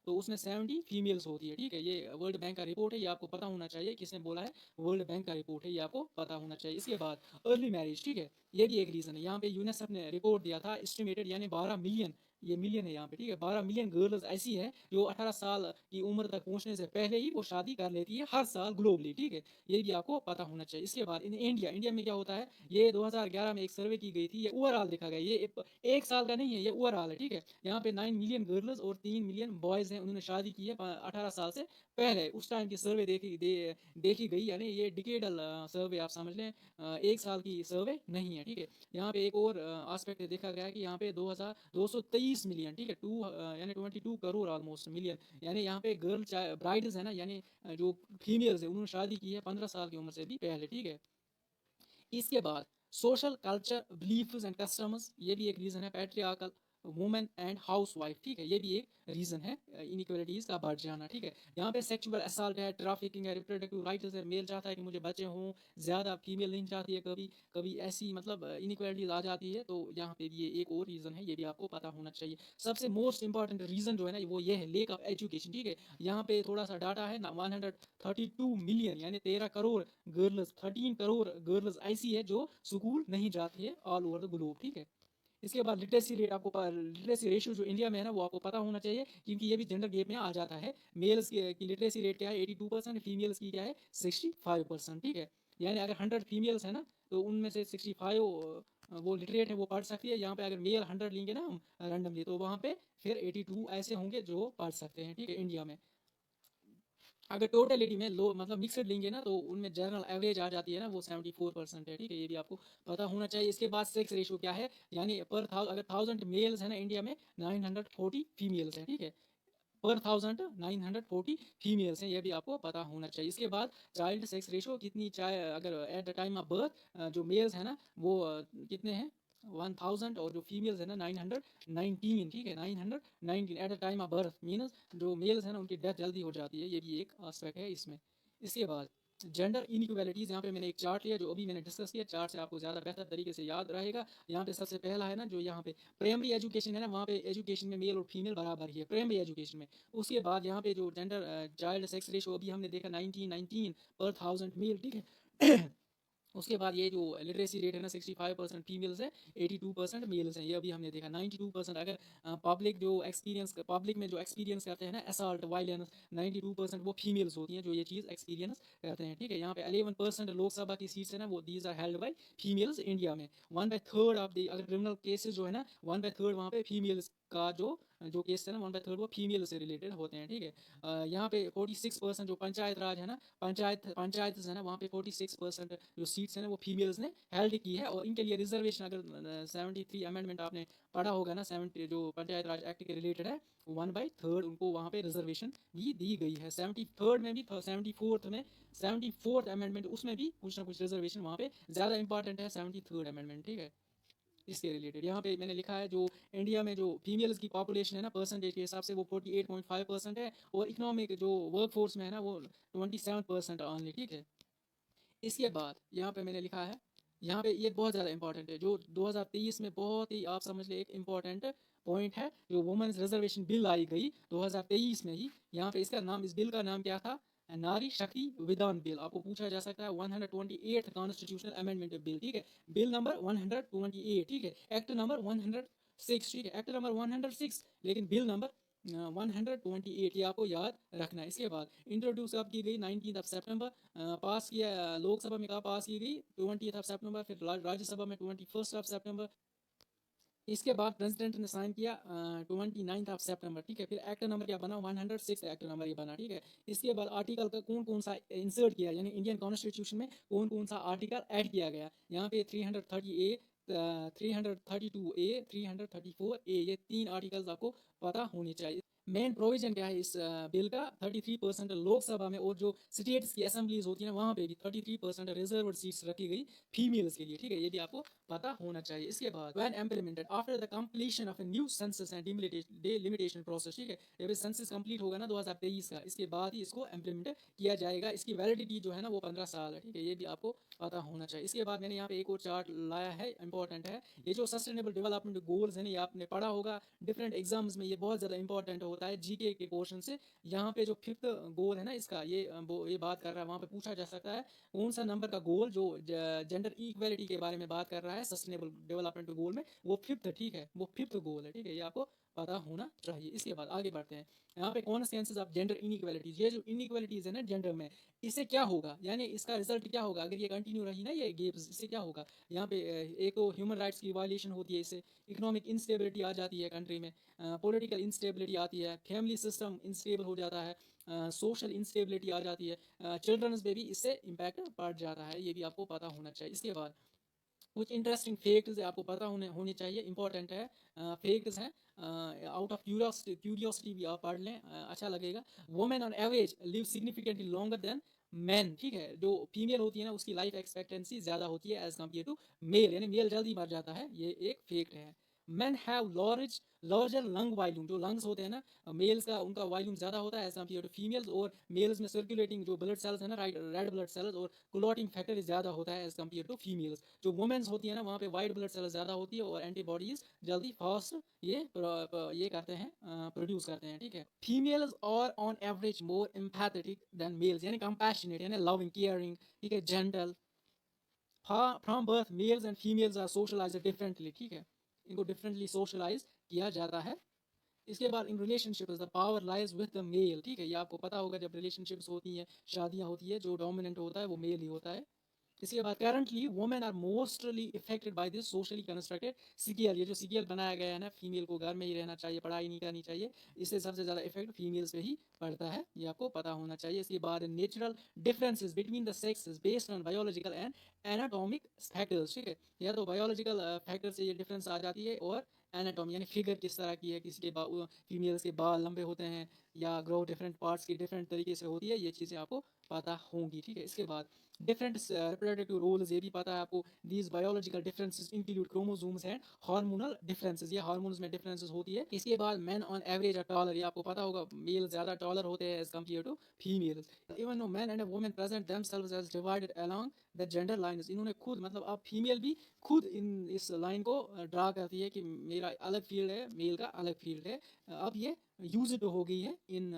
Speaker 1: तो उसमें 70 फीमेल्स होती है, ठीक है। ये वर्ल्ड बैंक का रिपोर्ट है, ये आपको पता होना चाहिए, किसने बोला है, वर्ल्ड बैंक का रिपोर्ट है, ये आपको पता होना चाहिए। इसके बाद अर्ली मैरिज, ठीक है, ये भी एक रीज़न है। यहाँ पे यूनिसेफ ने रिपोर्ट दिया था, एस्टिमेटेड यानी 12 मिलियन, ये मिलियन है यहाँ पे, ठीक है, 12 मिलियन गर्ल्स ऐसी है जो 18 साल की उम्र तक पहुंचने से पहले ही वो शादी कर लेती है हर साल ग्लोबली, ठीक है, ये भी आपको पता होना चाहिए। इसके बाद इन इंडिया, इंडिया में क्या होता है, ये 2011 में एक सर्वे की गई थी, ये ओवरऑल देखा गया, ये एक साल का नहीं है, ये ओवरऑल है, ठीक है। यहाँ पे 9 मिलियन गर्ल्स और 3 मिलियन बॉयज़ हैं, उन्होंने शादी की है 18 साल से पहले। उस टाइम की सर्वे देखी गई, यानी ये डिकेडल सर्वे आप समझ लें, एक साल की सर्वे नहीं है, ठीक है। यहाँ पे एक और आस्पेक्ट देखा गया है कि यहाँ पे 2223 मिलियन, ठीक है, यानी 22 करोड़ ऑलमोस्ट मिलियन, यानी यहाँ पे गर्ल ब्राइड्स है ना, यानी जो फीमेल्स है, उन्होंने शादी की है 15 साल की उम्र से भी पहले, ठीक है। इसके बाद social culture beliefs and customs, ये भी एक रीज़न है। Patriarchal women and house wife, ठीक है, ये भी एक रीज़न है इनइक्वालिटीज़ का बढ़ जाना, ठीक है। यहाँ पे सेक्सुअल असल्ट है, ट्रैफिकिंग है, रिप्रोडक्टिव राइट्स है, मेल चाहता है कि मुझे बच्चे हों ज़्यादा, फीमेल नहीं चाहती है, कभी कभी ऐसी मतलब इनइक्वालिटीज़ आ जाती है, तो यहाँ पे भी ये एक और रीज़न है, ये भी आपको पता होना चाहिए। सबसे मोस्ट इंपॉर्टेंट रीज़न जो है ना, वो ये है लेक ऑफ एजुकेशन, ठीक है। यहाँ पे थोड़ा सा डाटा है ना, 132 मिलियन, यानी 13 करोड़ गर्ल्स, 13 करोड़ गर्ल्स ऐसी है जो स्कूल नहीं जाती है ऑल ओवर द ग्लोब, ठीक है। इसके बाद लिटरेसी रेट, आपको लिटरेसी रेशियो जो इंडिया में है ना, वो आपको पता होना चाहिए, क्योंकि ये भी जेंडर गेप में आ जाता है। मेल्स की लिटरेसी रेट क्या है, 82%, फीमेल्स की क्या है, 65%, ठीक है। यानी अगर 100 फीमेल्स है ना, तो उनमें से 65 वो लिटरेट है, वो पढ़ सकती है। यहाँ पे अगर मेल 100 लेंगे ना हम रैंडमली, तो वहाँ पे फिर 82 ऐसे होंगे जो पढ़ सकते हैं, ठीक है, इंडिया में। अगर टोटलिटी में लो मतलब मिक्सड लेंगे ना, तो उनमें जनरल एवरेज आ जाती है ना, वो 74% है, ठीक है, ये भी आपको पता होना चाहिए। इसके बाद सेक्स रेशो क्या है, यानी अगर 1000 मेल्स है ना इंडिया में, 940 फीमेल्स हैं, ठीक है, पर 1940 फीमेल्स हैं, ये भी आपको पता होना चाहिए। इसके बाद चाइल्ड सेक्स रेशो कितनी, चाहे अगर at the time of birth जो मेल्स हैं ना, वो कितने हैं, 1000, और जो फीमेल्स है ना 919, ठीक है, 919 at the time of birth, means जो मेल्स हैं ना उनकी डेथ जल्दी हो जाती है, ये भी एक आस्पेक्ट है इसमें। इसके बाद जेंडर इनइक्वालिटीज़, यहाँ पे मैंने एक चार्ट लिया जो अभी मैंने डिस्कस किया, चार्ट से आपको ज़्यादा बेहतर तरीके से याद रहेगा। यहाँ पे सबसे पहला है ना, जो यहाँ पे प्राइमरी एजुकेशन है ना, वहाँ पे एजुकेशन में मेल और फीमेल बराबर ही है प्राइमरी एजुकेशन में। उसके बाद यहाँ पे जो जेंडर चाइल्ड सेक्स रेशो अभी हमने देखा 1919 पर 1000 मेल, ठीक है। उसके बाद ये जो लिटरेसी रेट है ना, 65% फीमेल्स है, 82% मेल्स हैं, ये अभी हमने देखा। 92% अगर पब्लिक में जो एक्सपीरियंस करते हैं ना असॉल्ट वायलेंस, 92% वो फीमेल्स होती हैं जो ये चीज़ एक्सपीरियंस करते हैं, ठीक है। यहाँ पे 11% लोकसभा की सीट्स है ना, वो these are held by females India में। 1/3 ऑफ द, अगर क्रिमिनल केसेस जो है ना, 1/3 वहाँ पे फीमेल्स का जो जो केस है ना 1/3 वो फीमेल से रिलेटेड होते हैं, ठीक है। यहाँ पे 46% जो पंचायत राज है ना, पंचायत है ना, वहाँ पे 46% जो सीट्स हैं ना वो फीमेल्स ने हेल्ड की है। और इनके लिए रिजर्वेशन, अगर 73 अमेंडमेंट आपने पढ़ा होगा ना, 70 जो पंचायत राज एक्ट के रिलेटेड है, 1/3 उनको वहाँ पे रिजर्वेशन भी दी गई है। 73rd में भी, 74th में, 74th अमेंडमेंट उसमें भी कुछ ना कुछ रिजर्वेशन वहाँ पे ज़्यादा इंपॉर्टेंट है 73rd अमेंडमेंट, ठीक है। इसके रिलेटेड यहाँ पे मैंने लिखा है, जो इंडिया में जो फीमेल्स की पॉपुलेशन है ना परसेंटेज के हिसाब से वो 48.5% है, और इकोनॉमिक जो वर्क फोर्स में है ना वो 27% ऑनली, ठीक है। इसके बाद यहाँ पे मैंने लिखा है, यहाँ पे ये बहुत ज़्यादा इंपॉर्टेंट है, जो 2023 में बहुत ही आप समझ ले एक इम्पॉर्टेंट पॉइंट है, जो वुमेन्स रिजर्वेशन बिल आई गई 2023 में ही। यहाँ पे इसका नाम, इस बिल का नाम क्या था, नारी शक्ति विधान बिल। आपको पूछा जा सकता है 128th कॉन्स्टिट्यूशनल अमेंडमेंट बिल, ठीक है। बिल नंबर 128, ठीक है। एक्ट नंबर 106, ठीक है। एक्ट नंबर 106, लेकिन बिल नंबर 128, ये आपको याद रखना है। इसके बाद इंट्रोड्यूस कब की गई, 19 सितंबर, पास किया लोकसभा में, कब पास की गई, 20 सितंबर, फिर राज्यसभा में 21 सितंबर। इसके बाद प्रेसिडेंट ने साइन किया 29 सितंबर, ठीक है। फिर एक्ट नंबर क्या बना, 106 एक्ट नंबर ये बना, ठीक है। इसके बाद आर्टिकल का कौन कौन सा इंसर्ट किया, यानी इंडियन कॉन्स्टिट्यूशन में कौन कौन सा आर्टिकल ऐड किया गया, यहाँ पे 330A, 332A, 334A, ये 3 आर्टिकल्स आपको पता होने चाहिए। मेन प्रोविजन क्या है इस बिल का, 33% लोकसभा में, और जो स्टेट्स की असेंबलीज होती है ना वहाँ पे भी 33% रिजर्व सीट्स रखी गई फीमेल्स के लिए, ठीक है। ये भी आपको पता होना चाहिए। इसके बाद when implemented after the completion of a new census and delimitation process, ठीक है। जब सेंसस कंप्लीट होगा ना 2023 का, इसके बाद ही इसको इम्प्लीमेंट किया जाएगा। इसकी वैलिडिटी जो है ना वो 15 साल है, ठीक है। ये भी आपको पता होना चाहिए। इसके बाद मैंने यहाँ पे एक और चार्ट लाया है, इंपॉर्टेंट है। ये जो सस्टेनेबल डेवलपमेंट गोल्स है ना, ये आपने पढ़ा होगा डिफरेंट एग्जाम्स में, ये बहुत ज़्यादा इंपॉर्टेंट होता है जीके के पोर्शन से। यहाँ पे जो 5th गोल है ना इसका, ये बात कर रहा है, वहाँ पे पूछा जा सकता है कौन सा नंबर का गोल जो जेंडर इक्वेलिटी के बारे में बात कर रहा है सस्टेनेबल डेवलपमेंट गोल में, वो 5th, ठीक है, वो 5th गोल है, ठीक है। ये आपको पता होना चाहिए। इसके बाद आगे बढ़ते हैं, यहाँ पे कॉन्सिक्वेंसेस ऑफ जेंडर इनइक्वालिटीज, ये जो इनइक्वालिटीज है ना जेंडर में, इससे क्या होगा, यानी इसका रिजल्ट क्या होगा अगर ये कंटिन्यू रही ना ये गेप्स, इससे क्या होगा। यहाँ पे एक तो ह्यूमन राइट्स की वायलेशन होती है, इससे इकोनॉमिक इंस्टेबिलिटी आ जाती है कंट्री में, पॉलिटिकल इंस्टेबिलिटी आती है, फैमिली सिस्टम इंस्टेबल हो जाता है, सोशल इंस्टेबिलिटी आ जाती है, चिल्ड्रंस पे भी इससे इम्पैक्ट पड़ जाता है। ये भी आपको पता होना चाहिए। इसके बाद कुछ इंटरेस्टिंग फैक्ट्स आपको पता होने चाहिए, इंपॉर्टेंट है फैक्ट्स हैं, आउट ऑफ क्यूरियोसिटी भी आप पढ़ लें, अच्छा लगेगा। Women on average live significantly longer than man, ठीक है। जो फीमेल होती है ना उसकी लाइफ एक्सपेक्टेंसी ज़्यादा होती है एज कम्पेयर टू मेल, यानी मेल जल्दी मर जाता है, ये एक फैक्ट है। Man have larger lung volume, जो लंग्स होते हैं ना मेल्स का, उनका वॉल्यूम ज़्यादा होता है एज कम्पेयर टू फीमेल्स। और मेल्स में सर्कुलेटिंग जो ब्लड सेल्स है ना, रेड ब्लड सेल्स और क्लॉटिंग फैक्टर ज़्यादा होता है एज कम्पेयर टू फीमेल्स। जो वुमेन्स होती है ना वहाँ पे वाइट ब्लड सेल्स ज़्यादा होती है, और एंटीबॉडीज जल्दी फास्ट ये करते हैं, प्रोड्यूस करते हैं, ठीक है। फीमेल्स और on average more empathetic than males, यानी कंपैशनेट, यानी लविंग, केयरिंग, ठीक है, gentle. From birth males and females are socialize differently, ठीक है। इनको डिफरेंटली सोशलाइज किया जाता है। इसके बाद in relationship the power lies with the male, ठीक है। ये आपको पता होगा जब रिलेशनशिप्स होती हैं, शादियां होती है, जो डोमिनेंट होता है वो मेल ही होता है। इसके बाद currently women are mostly effected by this socially constructed serial, ये जो सीरियल बनाया गया है ना फीमेल को घर में ही रहना चाहिए, पढ़ाई नहीं करनी चाहिए, इससे सबसे ज़्यादा इफेक्ट फीमेल्स पे ही पड़ता है, ये आपको पता होना चाहिए। इसके बाद natural differences between the sexes based on biological and anatomic factors, ठीक है। या तो बायोलॉजिकल फैक्टर से ये डिफरेंस आ जाती है, और एनाटॉमी यानी फिगर किस तरह की है, किसी के फीमेल्स के बाल लंबे होते हैं या ग्रो डिफरेंट पार्ट्स की डिफरेंट तरीके से होती है, ये चीज़ें आपको पता होंगी, ठीक है। इसके बाद डिफरेंट रिप्रोडक्टिव रोल्स, ये भी पता है आपको। These biological differences include chromosomes and hormonal differences, ये हार्मोन्स में डिफरेंसेस होती है। इसके बाद man on average are taller, ये आपको पता होगा मेल ज़्यादा टॉलर होते हैं as compare to females. Even no man and women present themselves as divided along the gender lines, इन्होंने खुद, मतलब अब फीमेल भी खुद इस लाइन को ड्रा करती है कि मेरा अलग फील्ड है, मेल का अलग फील्ड है। अब ये यूज हो गई है इन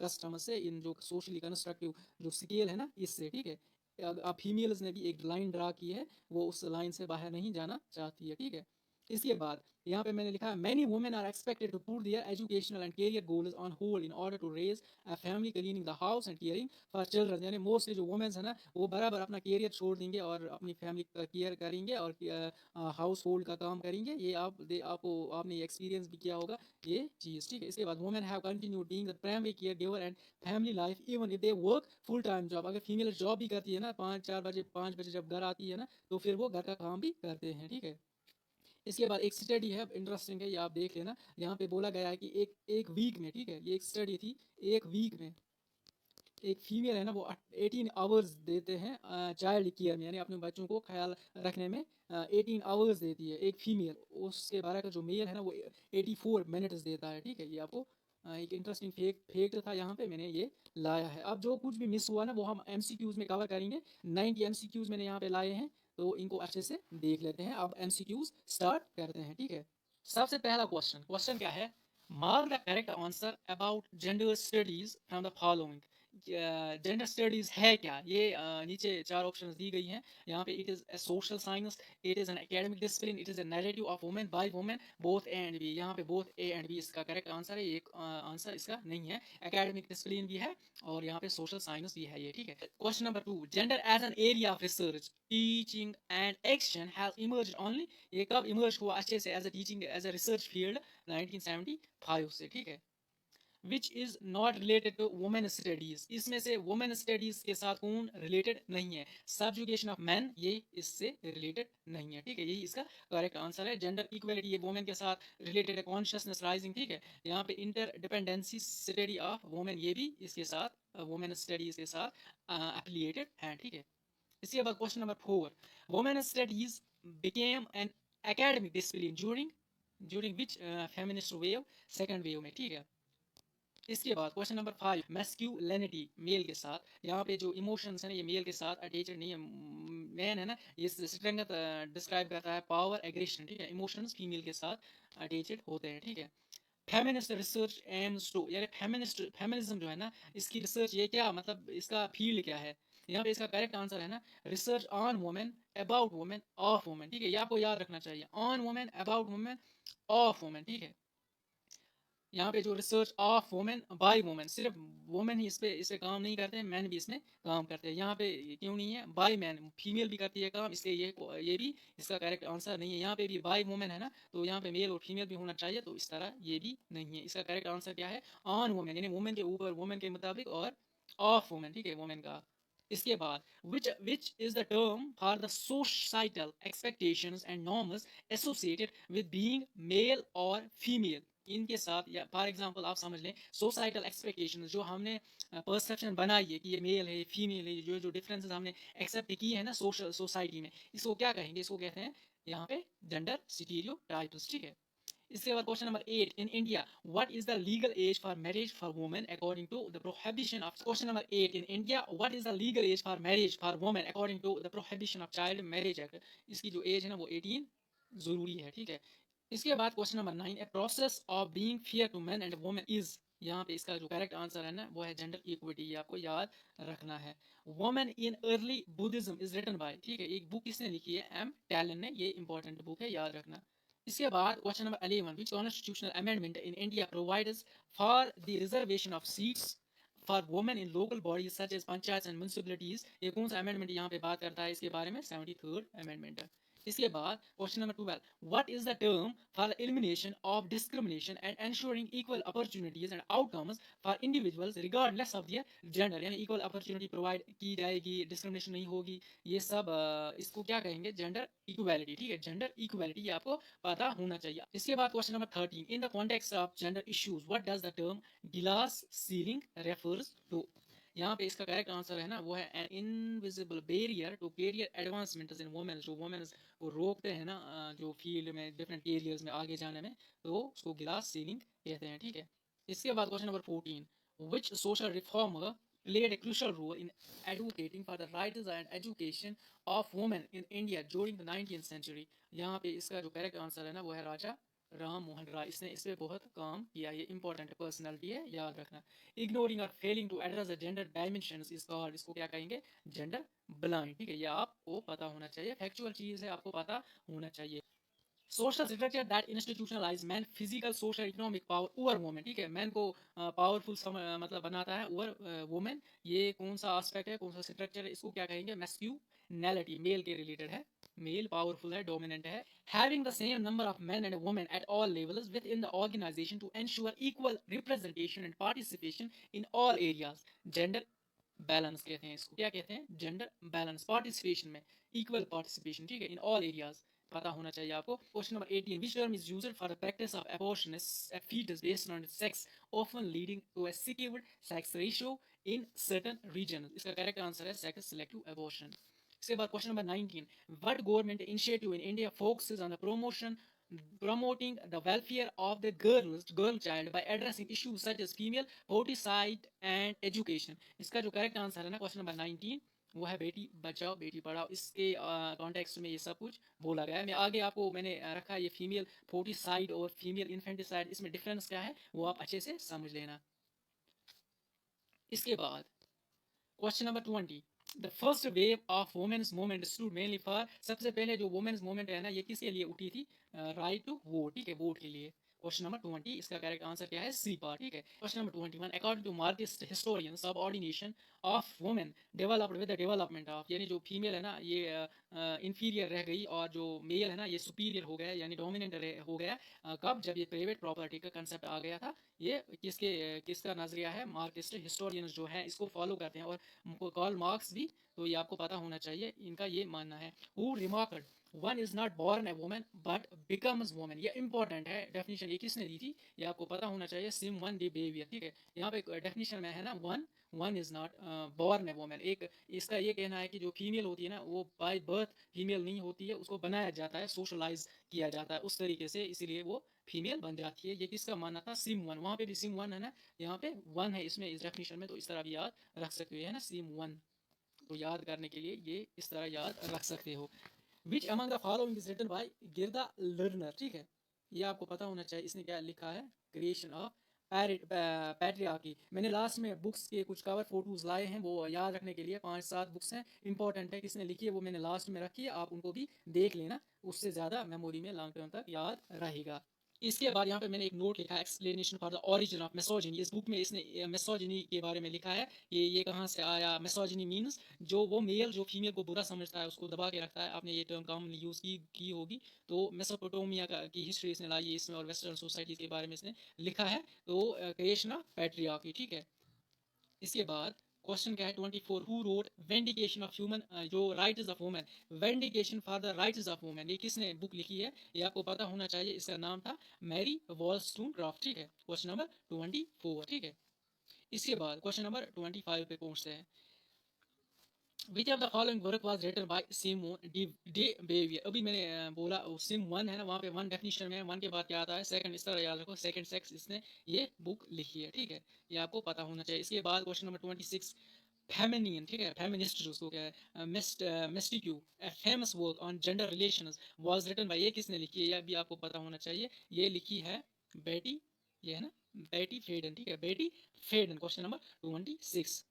Speaker 1: कस्टमर से, इन जो सोशली कंस्ट्रक्टिव जो स्केल है ना इससे, ठीक है। अब फीमेल्स ने भी एक लाइन ड्रा की है, वो उस लाइन से बाहर नहीं जाना चाहती है, ठीक है। इसके बाद यहाँ पे मैंने लिखा है many women are expected to put their educational and career goals on hold in order to raise a family, cleaning the house and caring for children. यानी मोस्टली जो वुमेन्स है ना वो बराबर अपना करियर छोड़ देंगे और अपनी फैमिली का केयर करेंगे और हाउस होल्ड का काम करेंगे। ये आपको आपने एक्सपीरियंस भी किया होगा ये चीज़, ठीक है। इसके बाद women have continue being the primary care giver and family life even if they work full time job. अगर फीमेल जॉब भी करती है ना 5 बजे जब घर आती है ना तो फिर वो घर का काम भी करते हैं, ठीक है। इसके बाद एक स्टडी है, इंटरेस्टिंग है, ये आप देख लेना। यहाँ पे बोला गया है कि एक एक वीक में, ठीक है, ये एक स्टडी थी, एक वीक में एक फीमेल है ना वो 18 आवर्स देते हैं चाइल्ड केयर में, यानी अपने बच्चों को ख्याल रखने में 18 आवर्स देती है एक फीमेल। उसके बारे का जो मेल है ना वो 84 मिनट्स देता है, ठीक है। ये आपको एक इंटरेस्टिंग फैक्ट था, यहाँ पे मैंने ये लाया है। अब जो कुछ भी मिस हुआ ना वो हम एमसीक्यूज में कवर करेंगे। 90 एमसीक्यूज मैंने यहाँ पे लाए हैं, तो इनको अच्छे से देख लेते हैं। अब एमसीक्यूज स्टार्ट करते हैं, ठीक है। सबसे पहला क्वेश्चन, क्वेश्चन क्या है, mark the correct answer about gender studies from the following. Gender studies है क्या, ये नीचे 4 ऑप्शंस दी गई हैं यहाँ पे। It is a social science, it is an academic discipline, it is a narrative of women by women, both A and B. यहाँ पे बोथ ए एंड बी इसका करेक्ट आंसर है, एक आंसर इसका नहीं है। एकेडमिक डिसिप्लिन भी है और यहाँ पे सोशल साइंस भी है ये, ठीक है। Question number 2, gender as an area of research teaching and action has emerge only. ये कब इमर्ज हुआ अच्छे से as a teaching as a research field, 1975 से, ठीक है। Which is not related to women studies, इसमें से वुमेन स्टडीज के साथ कौन रिलेटेड नहीं है, सब्जुकेशन ऑफ मैन, ये इससे रिलेटेड नहीं है, ठीक है। यही इसका करेक्ट आंसर है। जेंडर इक्वलिटी ये वुमेन के साथ रिलेटेड है। कॉन्शियसनेस राइजिंग, ठीक है, यहाँ पे inter dependency study of women, ये भी इसके साथ वुमेन स्टडीज के साथ एफिलिएटेड है, ठीक है। इसके बाद question number 4, women studies became an academic discipline during during which feminist wave, second wave में, ठीक है। इसके बाद क्वेश्चन नंबर 5, मैस्क्यूलिनिटी मेल के साथ, यहाँ पे जो इमोशंस है ना ये मेल के साथ अटैच्ड नहीं है। मैन है ना ये स्ट्रेंथ डिस्क्राइब करता है, पावर एग्रेशन, ठीक है। इमोशंस फीमेल के साथ अटैच्ड होते हैं, ठीक है। फेमिनिस्ट रिसर्च एम्स टू, यानी फेमिनिज्म जो है ना इसकी रिसर्च ये क्या मतलब इसका फील्ड क्या है, यहाँ पे इसका करेक्ट आंसर है ना research on women, about women, of women, ठीक है। ये आपको याद रखना चाहिए, on women, about women, of women, ठीक है। यहाँ पे जो research of women by women, सिर्फ वुमेन ही इस पे काम नहीं करते हैं, मैन भी इसमें काम करते हैं। यहाँ पे क्यों नहीं है, बाय मैन, फीमेल भी करती है काम, इसलिए ये भी इसका करेक्ट आंसर नहीं है। यहाँ पे भी बाय वुमेन है ना तो यहाँ पे मेल और फीमेल भी होना चाहिए, तो इस तरह ये भी नहीं है। इसका करेक्ट आंसर क्या है, ऑन वुमेन, यानी वुमेन के ऊपर, वुमेन के मुताबिक, और ऑफ वुमेन, ठीक है, वुमेन का। इसके बाद which is the term for the societal expectations and norms associated with being male or female, इनके साथ, या फॉर एग्जांपल आप समझ लें सोसाइटल एक्सपेक्टेशन, जो हमने परसेप्शन बनाई है कि ये मेल है फीमेल है, जो जो डिफरेंसेस हमने एक्सेप्ट की है ना सोशल सोसाइटी में, इसको क्या कहेंगे, इसको कहते हैं यहाँ पे जेंडर स्टीरियोटाइप्स, ठीक है। इसके बाद question number 8, in India what is the legal age for marriage for women according to the prohibition of, question number 8, in India what is the legal age for marriage for women according to the prohibition of child marriage act. इसकी जो एज है ना वो 18 जरूरी है, ठीक है। इसके बाद question number 9, a process of being fair to men and women is, यहाँ पे इसका जो करेक्ट आंसर है ना वो है जेंडर इक्विटी, ये आपको याद रखना है। Women in early Buddhism is written by, ठीक है, एक बुक किसने लिखी है, एम टैलन ने, ये इंपॉर्टेंट बुक है, याद रखना। इसके बाद question number 11, which constitutional amendment in India provides for the reservation of seats for women in local bodies such as panchayat and municipalities, ये कौन सा अमेंडमेंट यहाँ पे बात करता है इसके बारे में, 73rd अमेंडमेंट है। इसके बाद question number 12, what is the term for elimination of discrimination and ensuring equal opportunities and outcomes for individuals regardless of their gender, यानी इक्वल अपॉर्चुनिटी प्रोवाइड की जाएगी, डिस्क्रिमिनेशन नहीं होगी, ये सब इसको क्या कहेंगे, जेंडर इक्वालिटी, ठीक है। जेंडर इक्वालिटी ये आपको पता होना चाहिए। इसके बाद question number 13, in the context of gender issues what does the term glass ceiling refers to, यहाँ पे इसका करेक्ट आंसर है ना वो है an invisible barrier to career advancement in women, जो वुमेन को रोकते हैं ना जो फील्ड में डिफरेंट कैरियर्स में आगे जाने में, तो उसको गिलास सीलिंग कहते हैं, ठीक है। इसके बाद question number 14, which social reformer played a crucial role in advocating for the rights and education of women in India during the 19th century, यहाँ पे इसका जो करेक्ट आंसर है ना वो है राजा राम मोहन राय, इसने इस पे बहुत काम किया, ये इंपॉर्टेंट पर्सनैलिटी है, याद रखना। इग्नोरिंग और failing to address the gender dimensions is called, इसको क्या कहेंगे, जेंडर ब्लाइंड, ठीक है। ये आपको पता होना चाहिए, फैक्चुअल चीज है, आपको पता होना चाहिए। Social structure that institutionalize man physical social economic power over women, ठीक है, मैन को पावरफुल मतलब बनाता है ओवर वुमेन। ये कौन सा आस्पेक्ट है, कौन सा स्ट्रक्चर है, इसको क्या कहेंगे, मैस्क्यूलिटी, मेल के रिलेटेड है, मेल पावरफुल है, डोमिनेंट है। Having the same number of men and women at all levels within the organization to ensure equal representation and participation in all areas, gender balance कहते हैं इसको, क्या कहते हैं, जेंडर बैलेंस, पार्टिसिपेशन में इक्वल पार्टिसिपेशन, ठीक है, इन ऑल एरियाज, पता होना चाहिए आपको। Question number 18, which term is used for the practice of abortion at fetus based on its sex, often leading to a skewed sex ratio in certain regions? इसका करेक्ट आंसर है सेक्स सिलेक्टिव अबॉर्शन। इसके बाद question number 19, what government initiative in India focuses on the promoting the welfare of the girl child by addressing issues such as female foeticide and education? इसका जो करेक्ट आंसर है ना क्वेश्चन नंबर 19, वो है बेटी बचाओ बेटी पढ़ाओ। इसके कॉन्टेक्स्ट में ये सब कुछ बोला गया है। मैं आगे आपको मैंने रखा है ये फीमेल फोर्टिसाइड और फीमेल इन्फेंटिसाइड, इसमें डिफरेंस क्या है वो आप अच्छे से समझ लेना। इसके बाद question number 20, the first wave of women's movement stood mainly for, सबसे पहले जो वुमेन्स मूवमेंट है ना ये किसके लिए उठी थी, राइट टू वोट, ठीक है, वोट के लिए। क्वेश्चन नंबर 20, इसका करेक्ट आंसर क्या है, सी पार्ट, ठीक है। Question number 21, according to Marxist historian subordination of women developed with the development of, यानी जो फीमेल है ना ये इंफीरियर रह गई और जो मेल है ना ये सुपीरियर हो गया, यानी डोमिनेंट हो गया। कब, जब ये प्राइवेट प्रॉपर्टी का कंसेप्ट आ गया था। ये किसका नजरिया है, मार्क्सिस्ट हिस्टोरियंस जो है इसको फॉलो करते हैं, और कॉल मार्क्स भी, तो ये आपको पता होना चाहिए, इनका ये मानना है। Who remarked one is not born a woman but becomes woman, ये इंपॉर्टेंट है डेफिनेशन, ये किसने दी थी, ये आपको पता होना चाहिए, सिम वन डी बेवियर, ठीक है। यहाँ पे डेफिनेशन में है ना one is not born a woman, एक इसका ये कहना है कि जो फीमेल होती है ना वो बाय बर्थ फीमेल नहीं होती है, उसको बनाया जाता है, सोशलाइज किया जाता है उस तरीके से, इसीलिए वो फीमेल बन जाती है। ये किसका मानना था, सिम वन, वहाँ पे भी सिम वन है ना, यहाँ पे वन है इसमें इस डेफिनेशन में, तो इस तरह भी याद रख सकते हो, है ना, सिम वन, तो याद करने के लिए ये इस तरह याद रख सकते हो। Which among the following is written by Gerda Lerner, ठीक है, ये आपको पता होना चाहिए, इसने क्या लिखा है, क्रिएशन ऑफ पैट्रियार्की। मैंने लास्ट में बुक्स के कुछ कवर फोटोज लाए हैं, वो याद रखने के लिए 5-7 बुक्स हैं, इंपॉर्टेंट है, किसने लिखी है वो मैंने लास्ट में रखी है, आप उनको भी देख लेना, उससे ज़्यादा मेमोरी में लॉन्ग टर्म तक याद रहेगा। इसके बाद यहाँ पे मैंने एक नोट लिखा है, explanation for the origin of misogyny. इस बुक में इसने मिसोजिनी के बारे में लिखा है, ये कहाँ से आया। मिसोजिनी मीन्स जो वो मेल जो फीमेल को बुरा समझता है उसको दबा के रखता है, आपने ये टर्म कॉमनली यूज़ की होगी। तो मेसोपोटामिया की हिस्ट्री इसने लाई है इसमें, और वेस्टर्न सोसाइटी के बारे में इसने लिखा है, तो क्रिएशन ऑफ पैट्रियार्की, ठीक है। इसके बाद क्वेश्चन क्या है 24, who wrote vindication of human, जो rights of women, vindication for the rights of women, ये किसने बुक लिखी है, ये आपको पता होना चाहिए, इसका नाम था मैरी वॉलस्टोनक्राफ्ट, ठीक है। क्वेश्चन नंबर 24, ठीक है। इसके बाद क्वेश्चन नंबर 25 पे पहुंचते हैं। Which of the following work was written by Simone de Beauvoir, अभी मैंने बोला सिम वन है ना, वहाँ पे वन डेफिनेशन में वन के बाद क्या आता है, सेकंड, इस तरह याद रखो, सेकंड सेक्स, इसने ये बुक लिखी है, ठीक है, ये आपको पता होना चाहिए। इसके बाद क्वेश्चन नंबर 26, फेमिनियन, ठीक है, फेमिनिस्ट जो उसको क्या है, mystique, a famous work on gender relations was written by, ये किसने लिखी है, ये भी आपको पता होना चाहिए, ये लिखी है बेटी, ये है ना बेटी फेडन, ठीक है, बेटी फेडन। क्वेश्चन नंबर 26,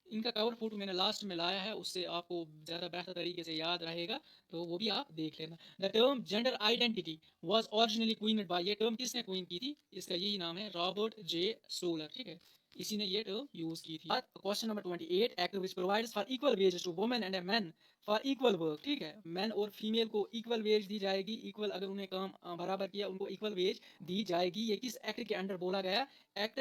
Speaker 1: इनका कवर फोटो मैंने लास्ट में लाया है, उससे आपको ज़्यादा बेहतर तरीके से याद रहेगा, तो वो भी आप देख लेना। The term gender identity was originally coined by, ये टर्म किसने क्वीन की थी, इसका यही नाम है रॉबर्ट जे स्टोलर, ठीक है, इसी ने ये टर्म यूज की थी। Question number 28, act which provides for equal wages to women and a man for equal work, ठीक है, मैन और फीमेल को इक्वल वेज दी जाएगी, इक्वल अगर उन्हें काम बराबर किया उनको इक्वल वेज दी जाएगी। ये किस एक्ट के अंडर बोला गया, एक्ट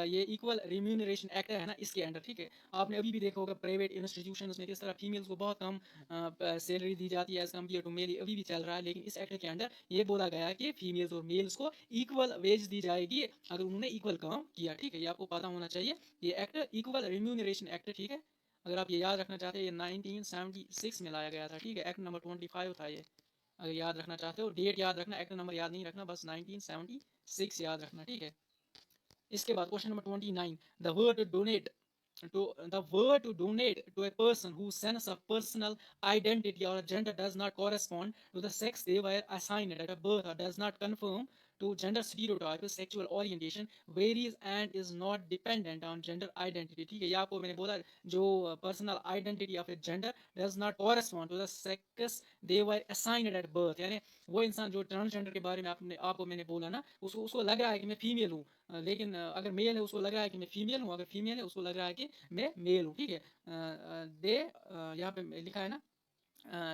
Speaker 1: ये इक्वल रिम्यूनरेशन एक्ट है ना, इसके अंडर, ठीक है। आपने अभी भी देखा होगा प्राइवेट इंस्टीट्यूशंस में किस तरह फीमेल्स को बहुत कम सैलरी दी जाती है एज कम्पेयर टू मेल, अभी भी चल रहा है, लेकिन इस एक्ट के अंडर ये बोला गया कि फीमेल्स और मेल्स को इक्वल वेज दी जाएगी अगर उन्होंने इक्वल काम किया, ठीक है, ये आपको पता होना चाहिए, ये एक्ट इक्वल रिम्यूनरेशन एक्ट, ठीक है। अगर आप ये याद रखना चाहते हैं, ये 1976 में लाया गया था, ठीक है, एक्ट नंबर 25 था ये, अगर याद रखना चाहते हो, डेट याद रखना, एक्ट नंबर याद नहीं रखना, बस 1976 याद रखना, ठीक है। इसके बाद question number 29, the word donate to a person whose sense of personal identity or gender does not correspond to the sex they were assigned at a birth or does not conform to gender stereotypes, sexual orientation varies and is not dependent on gender identity. ठीक है, ये आपको मैंने बोला जो personal identity of a gender does not correspond to the sex they were assigned at birth. यानी वो इंसान जो ट्रांसजेंडर के बारे में आपको मैंने बोला ना, उसको उसको लग रहा है कि मैं फीमेल हूँ, लेकिन अगर मेल है उसको लग रहा है कि मैं फीमेल हूँ, अगर फीमेल है उसको लग रहा है कि मैं मेल हूँ। ठीक है, दे यहाँ पे लिखा है ना,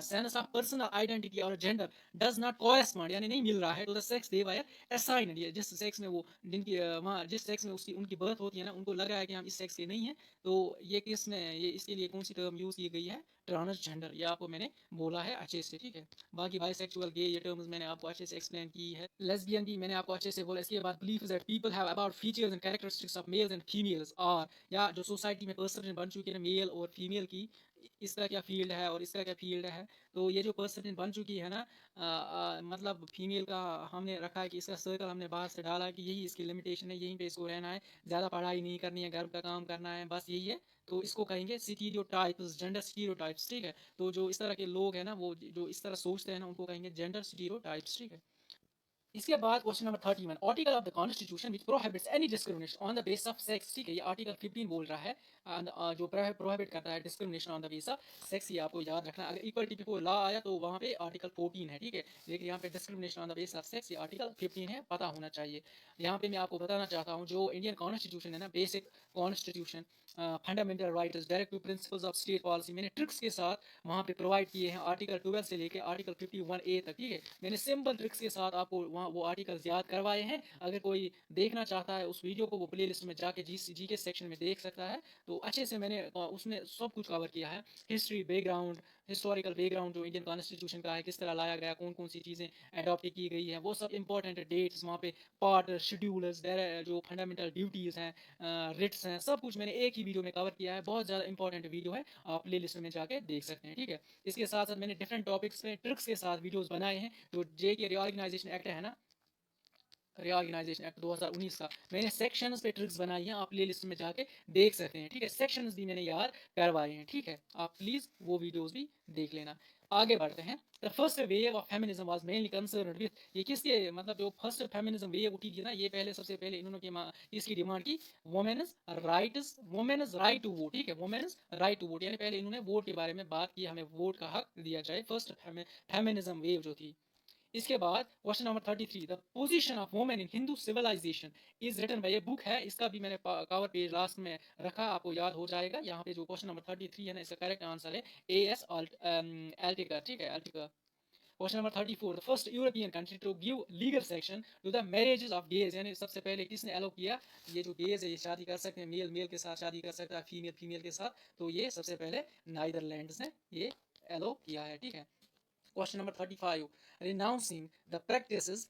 Speaker 1: सेंस ऑफ पर्सनल आइडेंटिटी और जेंडर डज नॉट कॉरेस्पॉन्ड, यानी नहीं मिल रहा है to the sex they were assigned, जिस सेक्स में वो जिनकी वहाँ जिस सेक्स में उसकी उनकी बर्थ होती है ना, उनको लग रहा है कि हम इस सेक्स के नहीं हैं। तो ये किसने ये इसके लिए कौन सी टर्म यूज़ की गई है? ट्रांसजेंडर। ये आपको मैंने बोला है अच्छे से। ठीक है, बाकी बाइसेक्सुअल, गे, ये टर्म्स मैंने आपको अच्छे से एक्सप्लेन की है। लेस्बियन भी मैंने आपको अच्छे से बोला। इसके बाद belief that people have about features and characteristics of males and females, और या जो सोसाइटी में पर्सन बन चुके हैं मेल और फीमेल की, इसका क्या फील्ड है और इसका क्या फील्ड है। तो ये जो पर्सन बन चुकी है ना, मतलब फीमेल का हमने रखा है कि इसका सर्कल हमने बाहर से डाला कि यही इसकी लिमिटेशन है, यहीं पे इसको रहना है, ज़्यादा पढ़ाई नहीं करनी है, घर का काम करना है, बस यही है। तो इसको कहेंगे स्टीरियोटाइप्स, जेंडर स्टीरियोटाइप्स। ठीक है, तो जो इस तरह के लोग हैं ना, वो जो इस तरह सोचते हैं ना, उनको कहेंगे जेंडर स्टीरियोटाइप्स। ठीक है, इसके बाद question number 31, article of the constitution which prohibits any discrimination on the base of sex. ठीक है, ये आर्टिकल 15 बोल रहा है, जो प्रोहिबिट करता है discrimination on the base of sex. ये आपको याद रखना, अगर इक्वलिटी बिफोर लॉ आया तो वहाँ पे आर्टिकल 14 है। ठीक है, लेकिन यहाँ पे discrimination on the base of sex ये आर्टिकल 15 है, पता होना चाहिए। यहाँ पे मैं आपको बताना चाहता हूँ, जो इंडियन कॉन्स्टिट्यूशन है ना, basic constitution, fundamental rights, directive principles of state policy, मैंने ट्रिक्स के साथ वहाँ पे प्रोवाइड किए हैं, आर्टिकल 12 से लेकर आर्टिकल 51A तक। ठीक है, मैंने सिंपल ट्रिक्स के साथ आपको वहाँ वो आर्टिकल्स याद करवाए हैं। अगर कोई देखना चाहता है उस वीडियो को, वो प्ले लिस्ट में जाके जी के सेक्शन में देख सकता है। तो अच्छे से मैंने उसमें सब कुछ कवर किया है, हिस्ट्री बैकग्राउंड, हिस्टोरिकल बैकग्राउंड जो इंडियन कॉन्स्टिट्यूशन का है, किस तरह लाया गया, कौन कौन सी चीज़ें अडॉप्ट की गई है, वो सब इंपॉर्टेंट डेट्स वहाँ पे, पार्ट शेड्यूल्स, जो फंडामेंटल ड्यूटीज़ हैं, रिट्स हैं, सब कुछ मैंने एक ही वीडियो में कवर किया है। बहुत ज़्यादा इंपॉर्टेंट वीडियो है, आप प्ले लिस्ट में जाके देख सकते हैं। ठीक है, इसके साथ साथ मैंने डिफरेंट टॉपिक्स में ट्रिक्स के साथ वीडियोस बनाए हैं। जो जे के रिऑर्गेनाइजेशन एक्ट है ना, रिऑर्गेनाइजेशन एक्ट 2019 का, मैंने सेक्शंस पे ट्रिक्स बनाई हैं, आप प्ले लिस्ट में जाके देख सकते हैं। ठीक है, सेक्शंस भी मैंने याद करवाए हैं। ठीक है, आप प्लीज़ वो वीडियोस भी देख लेना। आगे बढ़ते हैं। The first wave of feminism was mainly concerned with, ये किसके मतलब जो फर्स्ट फेमिनिज्म वेव उठी थी ना, ये पहले सबसे पहले इन्होंने इसकी डिमांड की, वुमेन्स राइट टू वोट। ठीक है, वुमेन्स राइट टू वोट, यानी पहले इन्होंने वोट के बारे में बात की, हमें वोट का हक दिया जाए, फर्स्ट फेमिनिज्म वेव जो थी। इसके बाद question number 33, the position of women in Hindu civilisation is written by, ये बुक है, इसका भी मैंने कवर पेज लास्ट में रखा, आपको याद हो जाएगा। यहाँ पे जो क्वेश्चन नंबर 33 है ना, इसका करेक्ट आंसर है एएस एल्टिकर। ठीक है, Altekar. Question number 34, the first European country to give legal section to the marriages of gays, यानी सबसे पहले किसने अलो किया, ये जो गेज है ये शादी कर सकते हैं, मेल मेल के साथ शादी कर सकता है, फीमेल फीमेल के साथ, तो ये सबसे पहले नाइदरलैंड्स ने ये अलो किया है। ठीक है, question number 35, renouncing the practices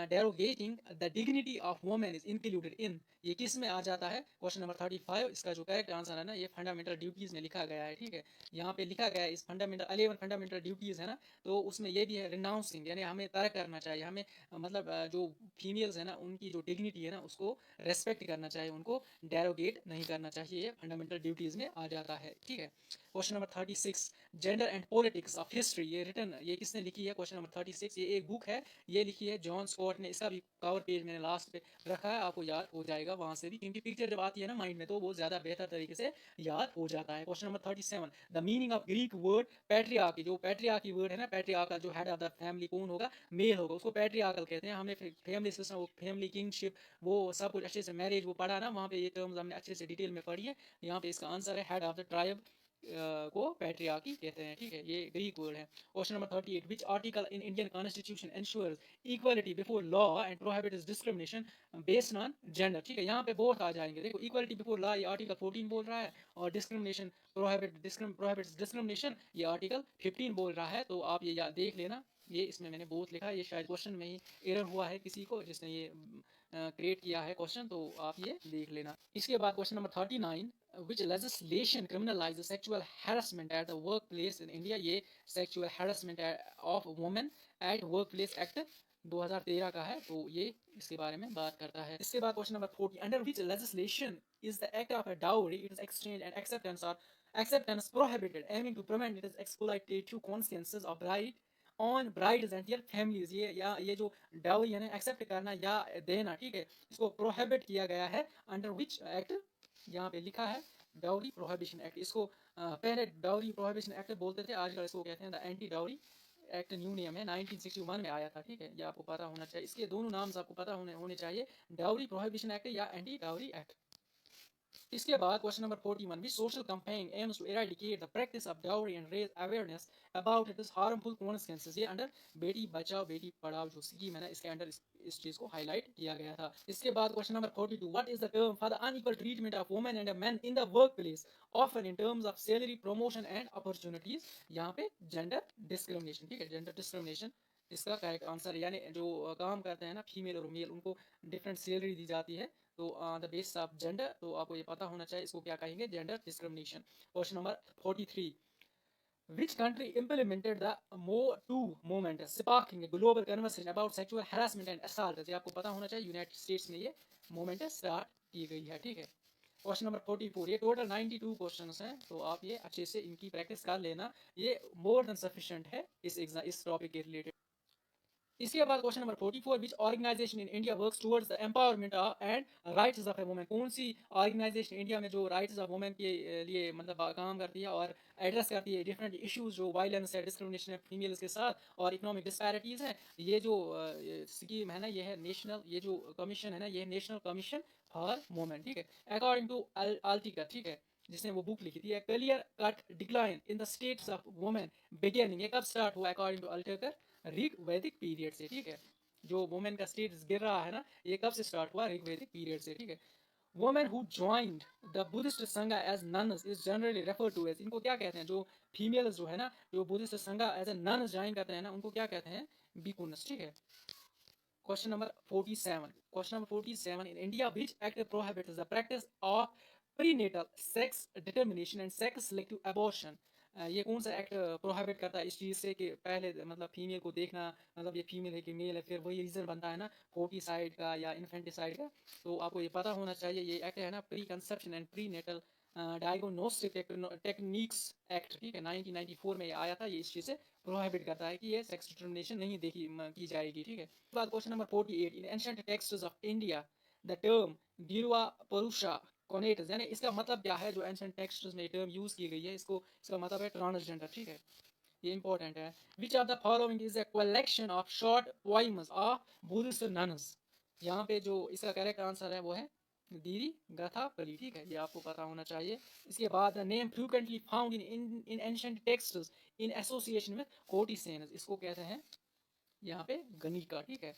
Speaker 1: derogating the dignity of women is included in, ये किस में आ जाता है? क्वेश्चन नंबर 35, इसका जो करेक्ट आंसर है ना, ये फंडामेंटल ड्यूटीज में लिखा गया है। ठीक है, यहाँ पे लिखा गया है इस फंडामेंटल 11 फंडामेंटल ड्यूटीज है ना, तो उसमें ये भी है रिनाउंसिंग, यानी हमें तर्क करना चाहिए, हमें मतलब जो फीमेल्स है ना, उनकी जो डिग्निटी है ना, उसको रेस्पेक्ट करना चाहिए, उनको डेरोगेट नहीं करना चाहिए, ये फंडामेंटल ड्यूटीज में आ जाता है। ठीक है, question number 36, gender and politics of history, ये रिटर्न ये किसने लिखी है? क्वेश्चन नंबर 36, ये एक बुक है, ये लिखी है जॉन स्कॉट ने, इसका भी कवर पेज मैंने लास्ट पे रखा है, आपको याद हो जाएगा वहां से भी, क्योंकि पिक्चर जब आती है ना माइंड में तो वो ज्यादा बेहतर तरीके से याद हो जाता है। Question number 37, the meaning of Greek word patriarchy, जो पैट्रियार्की वर्ड है ना, पैट्रियार्कल जो हेड ऑफ द फैमिली कौन होगा? मेल होगा, उसको पैट्रियार्कल कहते हैं। हमने फैमिली सिस्टम, फैमिली किंगशिप, वो सब कुछ अच्छे से, मैरिज वो पढ़ा ना, वहाँ पे ये टर्म्स हमने अच्छे से डिटेल में पढ़ी है। यहाँ पे इसका आंसर है हेड ऑफ द ट्राइब को पैट्रियार्की कहते हैं। ठीक है, ये ग्रीक वर्ड है। Question number 38, which article in Indian constitution ensures equality before law and prohibits discrimination based on gender. ठीक है, यहाँ पे बोथ आ जाएंगे, देखो इक्वालिटी बिफोर लॉ ये आर्टिकल 14 बोल रहा है, और प्रोहिबिट्स डिस्क्रिमिनेशन ये आर्टिकल 15 बोल रहा है। तो आप ये याद देख लेना, ये इसमें मैंने बोथ लिखा है, ये शायद क्वेश्चन में ही एरर हुआ है किसी को जिसने ये क्रिएट किया है क्वेश्चन, तो आप ये देख लेना। इसके बाद question number 39, which legislation criminalizes sexual harassment at the workplace in India, ये sexual harassment of women at workplace act 2013 का है, तो ये इसके बारे में बात करता है। इसके बाद question number 40, under which legislation is the act of a dowry, its exchange and acceptance prohibited, aiming to prevent its exploitative consequences of bride on brides and their families, ये जो डाउरी है ना एक्सेप्ट करना या देना, ठीक है, इसको प्रोहिबिट किया गया है अंडर विच एक्ट, यहाँ पे लिखा है डाउरी प्रोहिबिशन एक्ट। इसको पहले डाउरी प्रोहिबिशन एक्ट बोलते थे, आजकल इसको कहते हैं the anti dowry act. New नियम है, 1961 में आया था, ठीक है, ये आपको पता होना चाहिए। इसके दोनों नाम आपको पता होने चाहिए, डाउरी प्रोहिबिशन एक्ट या एंटी डाउरी एक्ट। इसके बाद question number 41, which social campaign aims to eradicate the practice of dowry and raise awareness about its harmful consequences। ये अंडर बेटी बचाओ बेटी पढ़ाओ जो स्कीम है ना, इसके अंडर इस चीज को हाईलाइट किया गया था। इसके बाद question number 42, what is the term for the unequal treatment of women and main in the work place often in terms of salary promotion and opportunities. यहाँ पे जेंडर डिस्क्रिमिनेशन, ठीक है, जेंडर डिस्क्रिमिनेशन इसका करेक्ट आंसर। यानी जो काम करते हैं ना फीमेल और मेल, उनको डिफरेंट सैलरी दी जाती है, तो द बेसिस ऑफ जेंडर, तो आपको ये पता होना चाहिए इसको क्या कहेंगे, gender discrimination. Question number 43, which country implemented the Mo2 movement sparking a global conversation about sexual harassment and assault। ये आपको पता होना चाहिए, यूनाइटेड स्टेट्स में ये मूवमेंट स्टार्ट की गई है, ठीक है। क्वेश्चन नंबर 44, ये टोटल 92 क्वेश्चंस हैं, तो आप ये अच्छे से इनकी प्रैक्टिस कर लेना, ये मोर देन सफिशिएंट है इस टॉपिक के रिलेटेड। इसके बाद question number 44, which organisation in India works towards the empowerment and rights of a women. कौन सी ऑर्गेनाइजेशन इंडिया में जो राइट्स ऑफ वुमेन के लिए मतलब काम करती है और एड्रेस करती है डिफरेंट इश्यूज जो वायलेंस है, डिस्क्रिमिनेशन है फीमेल्स के साथ और इकोनॉमिक डिस्पैरिटीज है। ये जो स्कीम है ना, ये है नेशनल, ये जो कमीशन है ना, ये नेशनल कमीशन फॉर वुमेन, ठीक है, अकॉर्डिंग टू अल्टिकर, ठीक है, जिसने वो बुक लिखी थी, clear cut decline in the states of women beginning. ये कब स्टार्ट हुआ अकॉर्डिंग टू अल्टिकर, ऋग वैदिक पीरियड से, ठीक है, जो वुमेन का स्टेटस गिर रहा है ना, ये कब से स्टार्ट हुआ, ऋग वैदिक पीरियड से, ठीक है। Women who joined the Buddhist Sangha as nuns is generally refer to as, इनको क्या कहते हैं, जो फीमेल्स जो है ना, जो Buddhist Sangha as a none join करते हैं ना, उनको क्या कहते हैं, बिकुनस, ठीक है। Question number 47, question number 47, in India which act prohibits the practice of prenatal sex determination and sex selective abortion. ये कौन सा एक्ट प्रोहिबिट करता है इस चीज़ से कि पहले मतलब फीमेल को देखना, मतलब ये फीमेल है कि मेल है, फिर वही रीज़न बनता है ना फोर्टिसाइड का या इन्फेंटिसाइड का, तो आपको ये पता होना चाहिए, ये एक्ट है ना pre conception and pre natal diagnostic techniques act, ठीक है, 1994 में ये आया था। ये इस चीज़ से प्रोहिबिट करता है कि ये सेक्स डिटर्मिनेशन नहीं की जाएगी, ठीक है। बाद question number 48, in ancient texts of India the term गिरुआ परुषा कोनेटस, यानी इसका मतलब क्या है, जो एंशिएंट टेक्स्ट्स में टर्म यूज की गई है, इसका मतलब है ट्रांसजेंडर, ठीक है, ये इंपॉर्टेंट है। Which of the following is a collection of short poems of Buddhist nuns. यहाँ पे जो इसका करेक्ट आंसर है वो है दीरी गथा पली, ठीक है, ये आपको पता होना चाहिए। इसके बाद name frequently found in ancient texts in association with courtesans, इसको कहते हैं यहाँ पे गणिका, ठीक है,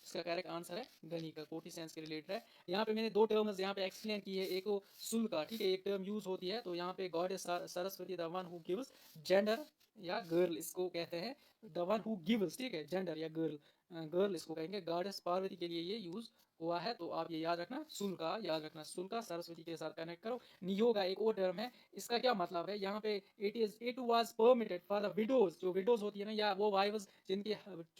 Speaker 1: इसका करेक्ट आंसर है गणिका, कोटि सेंस के रिलेटेड है। यहाँ पे मैंने दो टर्म्स यहाँ पे एक्सप्लेन की है, एक वो शुल्का, ठीक है, एक टर्म यूज होती है, तो यहाँ पे God Saraswati the one who gives gender या गर्ल, इसको कहते हैं द वन हु गिव्स, ठीक है, जेंडर या गर्ल, गर्ल इसको कहेंगे। गॉडेस पार्वती के लिए ये यूज हुआ है, तो आप ये याद रखना, शुल्का याद रखना, शुल्का सरस्वती के साथ कनेक्ट करो। नियोगा एक और टर्म है, इसका क्या मतलब है, यहाँ पे it was permitted for the widows, जो विडोज होती है ना, या वो वाइव्स जिनके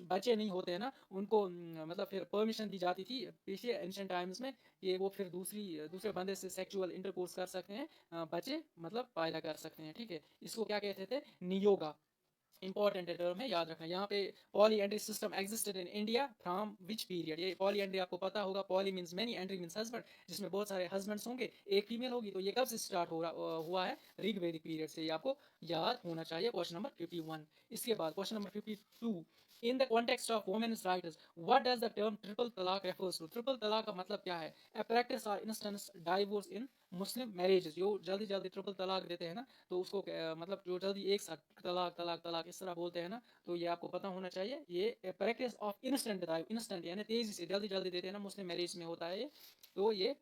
Speaker 1: बच्चे नहीं होते हैं ना, उनको मतलब फिर परमिशन दी जाती थी पीछे एंशिएंट टाइम्स में, ये वो फिर दूसरे बंदे से सेक्सुअल इंटरकोर्स कर सकते हैं, बच्चे मतलब पैदा कर सकते हैं, ठीक है, इसको क्या कहते थे, नियोगा। इंपॉर्टेंट टर्म है, याद रखना। यहाँ पे polyandry system existed in India from which period, ये पॉलीएंड्री आपको पता होगा, poly means many, andry means husband, जिसमें बहुत सारे हस्बैंड्स होंगे, एक फीमेल होगी, तो ये कब से स्टार्ट हुआ है, ऋग्वेदिक पीरियड से, ये आपको याद होना चाहिए। क्वेश्चन नंबर 51, इसके बाद question number 52, in the context of women's rights what does the term triple talaq refers to. Triple talaq का मतलब क्या है, ए प्रैक्टिस और instance divorce in Muslim marriages, जो जल्दी जल्दी ट्रिपल तलाक देते हैं ना, तो उसको मतलब जो जल्दी एक साथ तलाक तलाक तलाक इस तरह बोलते हैं ना, तो ये आपको पता होना चाहिए, ये प्रैक्टिस ऑफ इंस्टेंट यानी तेजी से जल्दी जल्दी देते हैं ना, मुस्लिम मैरिज में होता है ये, तो ये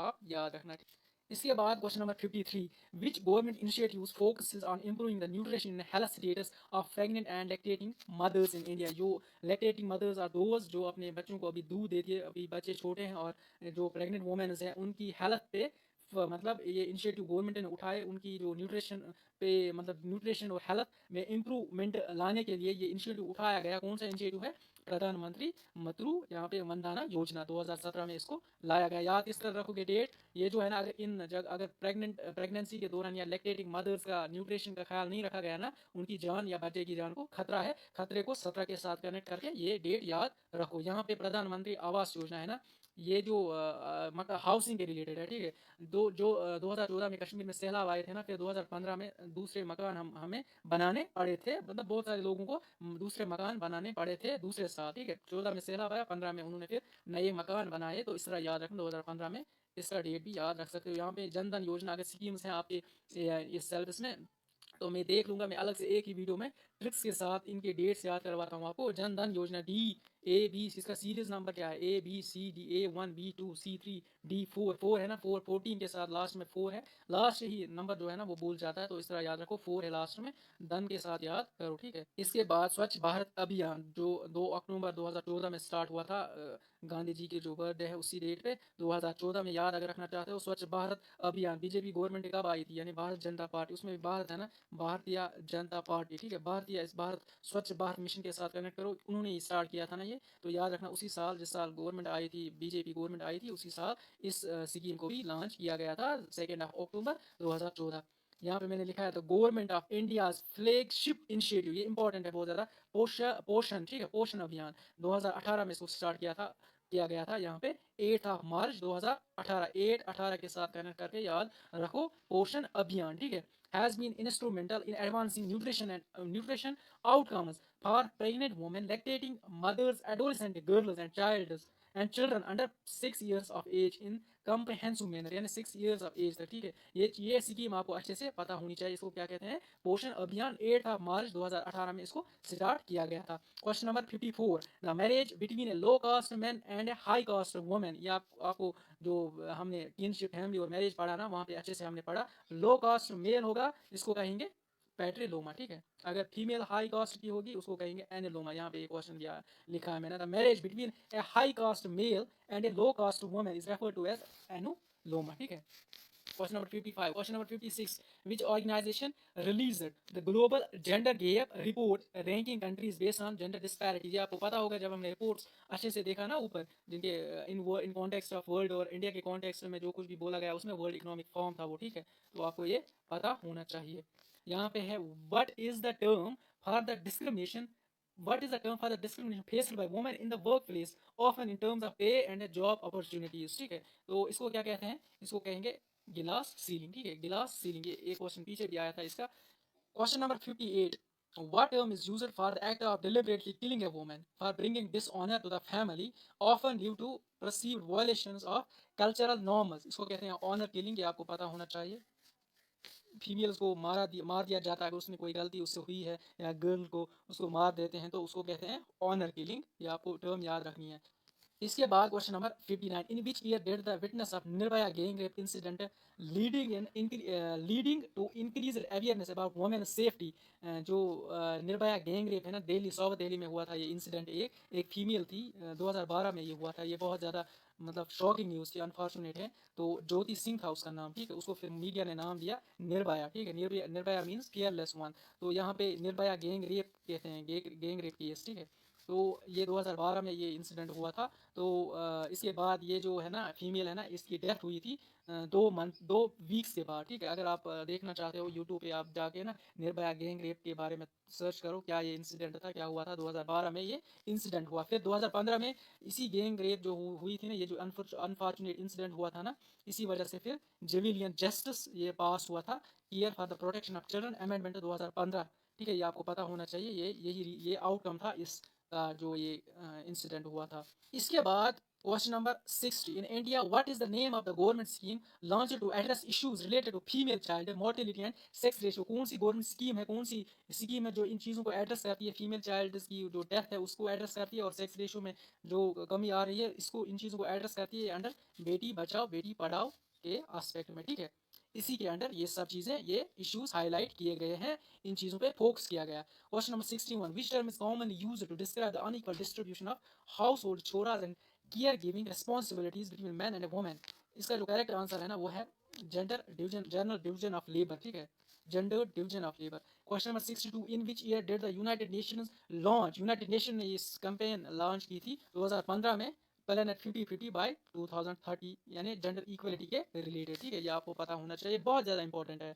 Speaker 1: आप याद रखना। इसके बाद question number 53, which government initiatives focuses on improving the nutrition and health status of pregnant and lactating mothers in India. जो लैक्टेटिंग मदर्स आर दोज जो अपने बच्चों को अभी दूध देती है, अभी बच्चे छोटे हैं, और जो प्रेग्नेंट वुमेन्स हैं उनकी हेल्थ पे मतलब ये इनिशिएटिव गवर्नमेंट ने उठाए उनकी जो न्यूट्रिशन पे मतलब न्यूट्रिशन और हेल्थ में इम्प्रूवमेंट लाने के लिए ये इनिशिएटिव उठाया गया। कौन सा इनिशिएटिव है? प्रधानमंत्री मतरू यहाँ पे वंदना योजना 2017 में इसको लाया गया। याद किस तरह रखोगे डेट? ये जो है ना, अगर इन अगर प्रेगनेंसी के दौरान या लैक्टेटिंग मदर्स का न्यूट्रिशन का ख्याल नहीं रखा गया ना, उनकी जान या बच्चे की जान को खतरा है। खतरे को 17 के साथ कनेक्ट करके ये डेट याद रखो। यहाँ पे प्रधानमंत्री आवास योजना है ना, ये जो हाउसिंग के रिलेटेड है, ठीक है। 2014 में कश्मीर में सैलाब आए थे ना, फिर 2015 में दूसरे मकान हमें बनाने पड़े थे, मतलब बहुत सारे लोगों को दूसरे मकान बनाने पड़े थे दूसरे साल, ठीक है। 14 में सैलाब आया, 15 में उन्होंने फिर नए मकान बनाए। तो इस तरह याद रखना 2015 में, इसका डेट भी याद रख सकते हो। यहाँ पे जनधन योजना के स्कीम्स हैं आपके इस सेल्बस में, तो मैं देख लूंगा, मैं अलग से एक ही वीडियो में ट्रिक्स के साथ इनके डेट्स याद करवाता हूँ आपको। जन धन योजना DAB, इसका सीरीज नंबर क्या है? ABCD, A1 B2 C3 D4, 4 है ना, 14 के साथ लास्ट में 4 है। लास्ट ही नंबर जो है ना वो भूल जाता है, तो इस तरह याद रखो, 4 है लास्ट में, धन के साथ याद करो, ठीक है। इसके बाद स्वच्छ भारत अभियान जो 2 अक्टूबर 2014 में स्टार्ट हुआ था, गांधी जी के जो बर्थडे है उसी डेट पे 2014 में, याद अगर रखना चाहते हो। स्वच्छ भारत अभियान बीजेपी गवर्नमेंट कब आई थी? यानी भारत जनता पार्टी, उसमें भी भारत है ना, भारतीय जनता पार्टी, ठीक है। भारतीय इस भारत स्वच्छ भारत मिशन के साथ कनेक्ट करो, उन्होंने स्टार्ट किया था ना ये, तो याद रखना उसी साल जिस साल गवर्नमेंट आई थी, बीजेपी गवर्नमेंट आई थी, उसी साल इस स्कीम को भी लॉन्च किया गया था, 2 अक्टूबर 2014। यहाँ पे मैंने लिखा है तो government of India flagship initiative, ये इंपॉर्टेंट है बहुत ज़्यादा, पोषण, ठीक है, पोषण अभियान 2018 में इसको स्टार्ट किया गया था। यहाँ पे 8 मार्च 2018, 8/18 के साथ कनेक्ट करके याद रखो, पोषण अभियान, ठीक है। has been instrumental in advancing nutrition outcomes for pregnant women, lactating mothers, adolescent girls and children under 6 years of age in comprehensive manner, यानी 6 years of age तक, ठीक है। ये स्कीम आपको अच्छे से पता होनी चाहिए। इसको क्या कहते हैं? पोषण अभियान। 8 मार्च 2018 में इसको स्टार्ट किया गया था। Question number 54, the marriage between a low caste man and a high caste women, ये आपको जो हमने किनशिप फैमिली और मैरिज पढ़ा ना, वहाँ पे अच्छे से हमने पढ़ा। लो कास्ट मेल होगा, इसको कहेंगे पैट्रिलोमा, ठीक है। अगर फीमेल हाई कास्ट की होगी उसको कहेंगे एनिलोमा। यहाँ पे एक क्वेश्चन दिया लिखा है मैंने, the marriage between a high caste male and a low caste women is referred to as anuloma, ठीक है। Question number 55. Question number 56. Which organization released the global gender gap report ranking countries based on gender disparity? ये आपको पता होगा, जब हमने रिपोर्ट्स अच्छे से देखा ना ऊपर, जिनके इन कॉन्टेक्स्ट ऑफ वर्ल्ड और इंडिया के कॉन्टेक्स्ट में जो कुछ भी बोला गया उसमें वर्ल्ड इकोनॉमिक फॉर्म था वो, ठीक है। तो आपको ये पता होना चाहिए। यहाँ पे है, what is the term for the discrimination faced by women in the workplace, often in terms of pay and job opportunities, ठीक है। तो इसको क्या कहते हैं? इसको कहेंगे गिलास सीलिंग, ठीक है, गिलास सीलिंग। ये एक क्वेश्चन पीछे भी आया था इसका। Question number 58, what term is used for the act of deliberately killing a woman for bringing dishonor to the family, often due to perceived violations of cultural norms? इसको कहते हैं ऑनर किलिंग, ये आपको पता होना चाहिए। फीमेल्स को मार दिया जाता है अगर उसने कोई गलती उससे हुई है, या गर्ल को उसको मार देते हैं तो उसको कहते हैं ऑनर किलिंग, ये आपको टर्म याद रखनी है। इसके बाद question number 59, in which year did the witness of Nirbhaya gang rape incident leading to increase awareness about women safety? जो निर्भया गैंग रेप है ना, दिल्ली, साउथ दिल्ली में हुआ था ये इंसिडेंट। एक फीमेल थी, 2012 में ये हुआ था। ये बहुत ज़्यादा मतलब शॉकिंग न्यूज़ थी, अनफॉर्चुनेट है। तो ज्योति सिंह था उसका नाम, ठीक है। उसको फिर मीडिया ने नाम दिया निर्भया, ठीक है। Nirbhaya means careless one. तो यहाँ पे निर्भया गैंग रेप कहते हैं, गैंग रेप केस, ठीक है। तो ये 2012 में ये इंसिडेंट हुआ था। तो इसके बाद ये जो है ना फीमेल है ना, इसकी डेथ हुई थी 2 वीक्स के बाद, ठीक है। अगर आप देखना चाहते हो यूट्यूब पे आप जाके ना निर्भया गैंग रेप के बारे में सर्च करो, क्या ये इंसिडेंट था, क्या हुआ था। 2012 में ये इंसिडेंट हुआ। फिर 2015 में इसी गैंग रेप जो हुई थी ना, ये जो अनफॉर्चुनेट इंसिडेंट हुआ था ना, इसी वजह से फिर सिविलियन जस्टिस ये पास हुआ था, care for the protection of children amendment 2015, ठीक है। ये आपको पता होना चाहिए, ये आउटकम था इस जो ये इंसिडेंट हुआ था। इसके बाद question number 60, in India what is the name of the government scheme launch to address issues related to female child mortality and sex ratio? कौन सी गवर्नमेंट स्कीम है, कौन सी स्कीम है जो इन चीज़ों को एड्रेस करती है? फीमेल चाइल्ड की जो डेथ है उसको एड्रेस करती है, और सेक्स रेशियो में जो कमी आ रही है इसको, इन चीज़ों को एड्रेस करती है अंडर बेटी बचाओ बेटी पढ़ाओ के आस्पेक्ट में, ठीक है। इसी के अंडर ये सब चीज़ें, ये इश्यूज हाईलाइट किए गए हैं, इन चीज़ों पे फोकस किया गया। Question number 61, which term is commonly used to describe the unequal distribution of house hold chores and care giving responsibilities between man and women? इसका जो करेक्ट आंसर है ना वो है gender division, general division of labour, ठीक है, gender division of labour. Question number 62, in which year did the United Nations launch, United Nation ने इस कैंपेन लॉन्च की थी 2015 में, प्लेनेट 50-50 बाय 2030, यानी जेंडर इक्वलिटी के रिलेटेड, ठीक है, ये आपको पता होना चाहिए, बहुत ज़्यादा इंपॉर्टेंट है।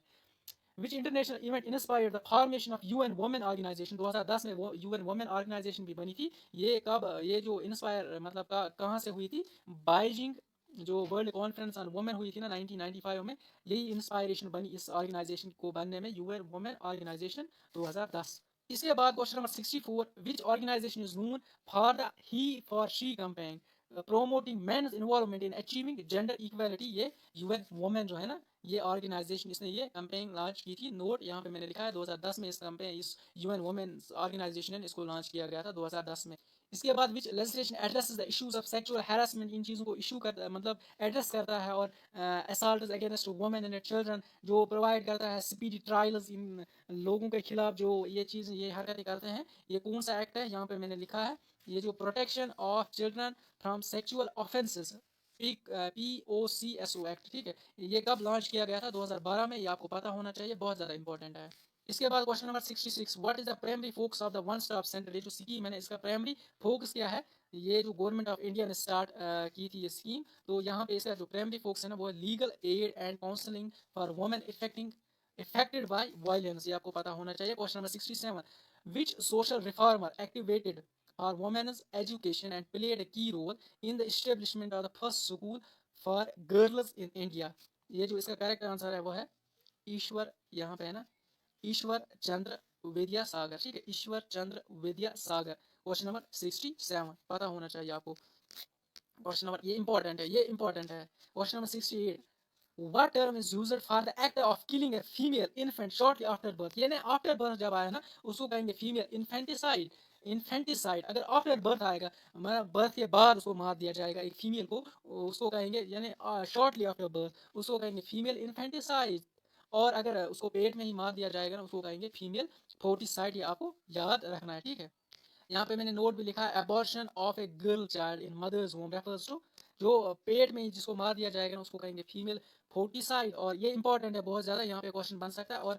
Speaker 1: Which international event inspired the formation of UN women organisation, 2010 में वो यूएन वुमेन ऑर्गेनाइजेशन भी बनी थी। ये कब, ये जो इंस्पायर मतलब कहाँ से हुई थी, बाइजिंग जो वर्ल्ड कॉन्फ्रेंस ऑन वुमेन हुई थी ना 1995 में, यही इंस्पायरेशन बनी इस ऑर्गेनाइजेशन को बनने में, यूएन वुमेन ऑर्गेनाइजेशन 2010। इसके बाद question number 64, which organisation is known for the he for she campaign promoting men's involvement in achieving gender equality, ये यूएन वुमेन जो है ना, ये ऑर्गेनाइजेशन, इसने ये कैंपेन लॉन्च की थी। नोट यहाँ पे मैंने लिखा है 2010 में इस यूएन वुमेन ऑर्गेनाइजेशन ने इसको लॉन्च किया गया था 2010 में। इसके बाद which legislation addresses the issues of sexual harassment, इन चीज़ों को इशू कर मतलब एड्रेस करता है, और assault against women and children जो प्रोवाइड करता है स्पीडी ट्रायल्स इन लोगों के खिलाफ जो ये चीज़ ये हरकतें करते हैं। ये कौन सा एक्ट है, यहाँ पे मैंने लिखा है, ये जो protection of children from sexual offences, POCSO act, ठीक है, ये कब लॉन्च किया गया था, 2012 में, ये आपको पता होना चाहिए, बहुत ज़्यादा इंपॉर्टेंट है। इसके बाद question number 66, what is the primary focus of the one stop centre, ये जो स्कीम है ना, इसका प्राइमरी फोकस क्या है, ये जो गवर्नमेंट ऑफ इंडिया ने स्टार्ट की थी ये स्कीम, तो यहाँ पे इसका जो प्राइमरी फोकस है ना, वो है legal aid and counselling for women affected by violence, ये आपको पता होना चाहिए। Question number 67, which social reformer activated for women's education and played a key role in the establishment of the first school for girls in India, ये जो इसका करेक्ट आंसर है वो है ईश्वर, यहाँ पे है ना, ईश्वर चंद्र विद्यासागर, ठीक है, ईश्वर चंद्र विद्यासागर। क्वेश्चन नंबर 67 पता होना चाहिए आपको। क्वेश्चन नंबर, ये इंपॉर्टेंट है, ये इंपॉर्टेंट है। Question number 68, what term is used for the act of killing a female infant shortly after birth, यानी आफ्टर बर्थ जब आया ना, उसको कहेंगे फीमेल इन्फेंटिसाइड। इन्फेंटिसाइड अगर आफ्टर बर्थ आएगा, मतलब बर्थ के बाद उसको मार दिया जाएगा एक फीमेल को, उसको कहेंगे, यानी शॉर्टली आफ्टर बर्थ उसको कहेंगे फीमेल इन्फेंटिसाइड। और अगर उसको पेट में ही मार दिया जाएगा ना, उसको कहेंगे फीमेल फोर्टिसाइड, ये आपको याद रखना है, ठीक है। यहाँ पे मैंने नोट भी लिखा है, abortion of a girl child in mother's home refers to, जो पेट में जिसको मार दिया जाएगा ना, उसको कहेंगे फीमेल फोर्टिसाइड। और ये इंपॉर्टेंट है बहुत ज़्यादा, यहाँ पे क्वेश्चन बन सकता है। और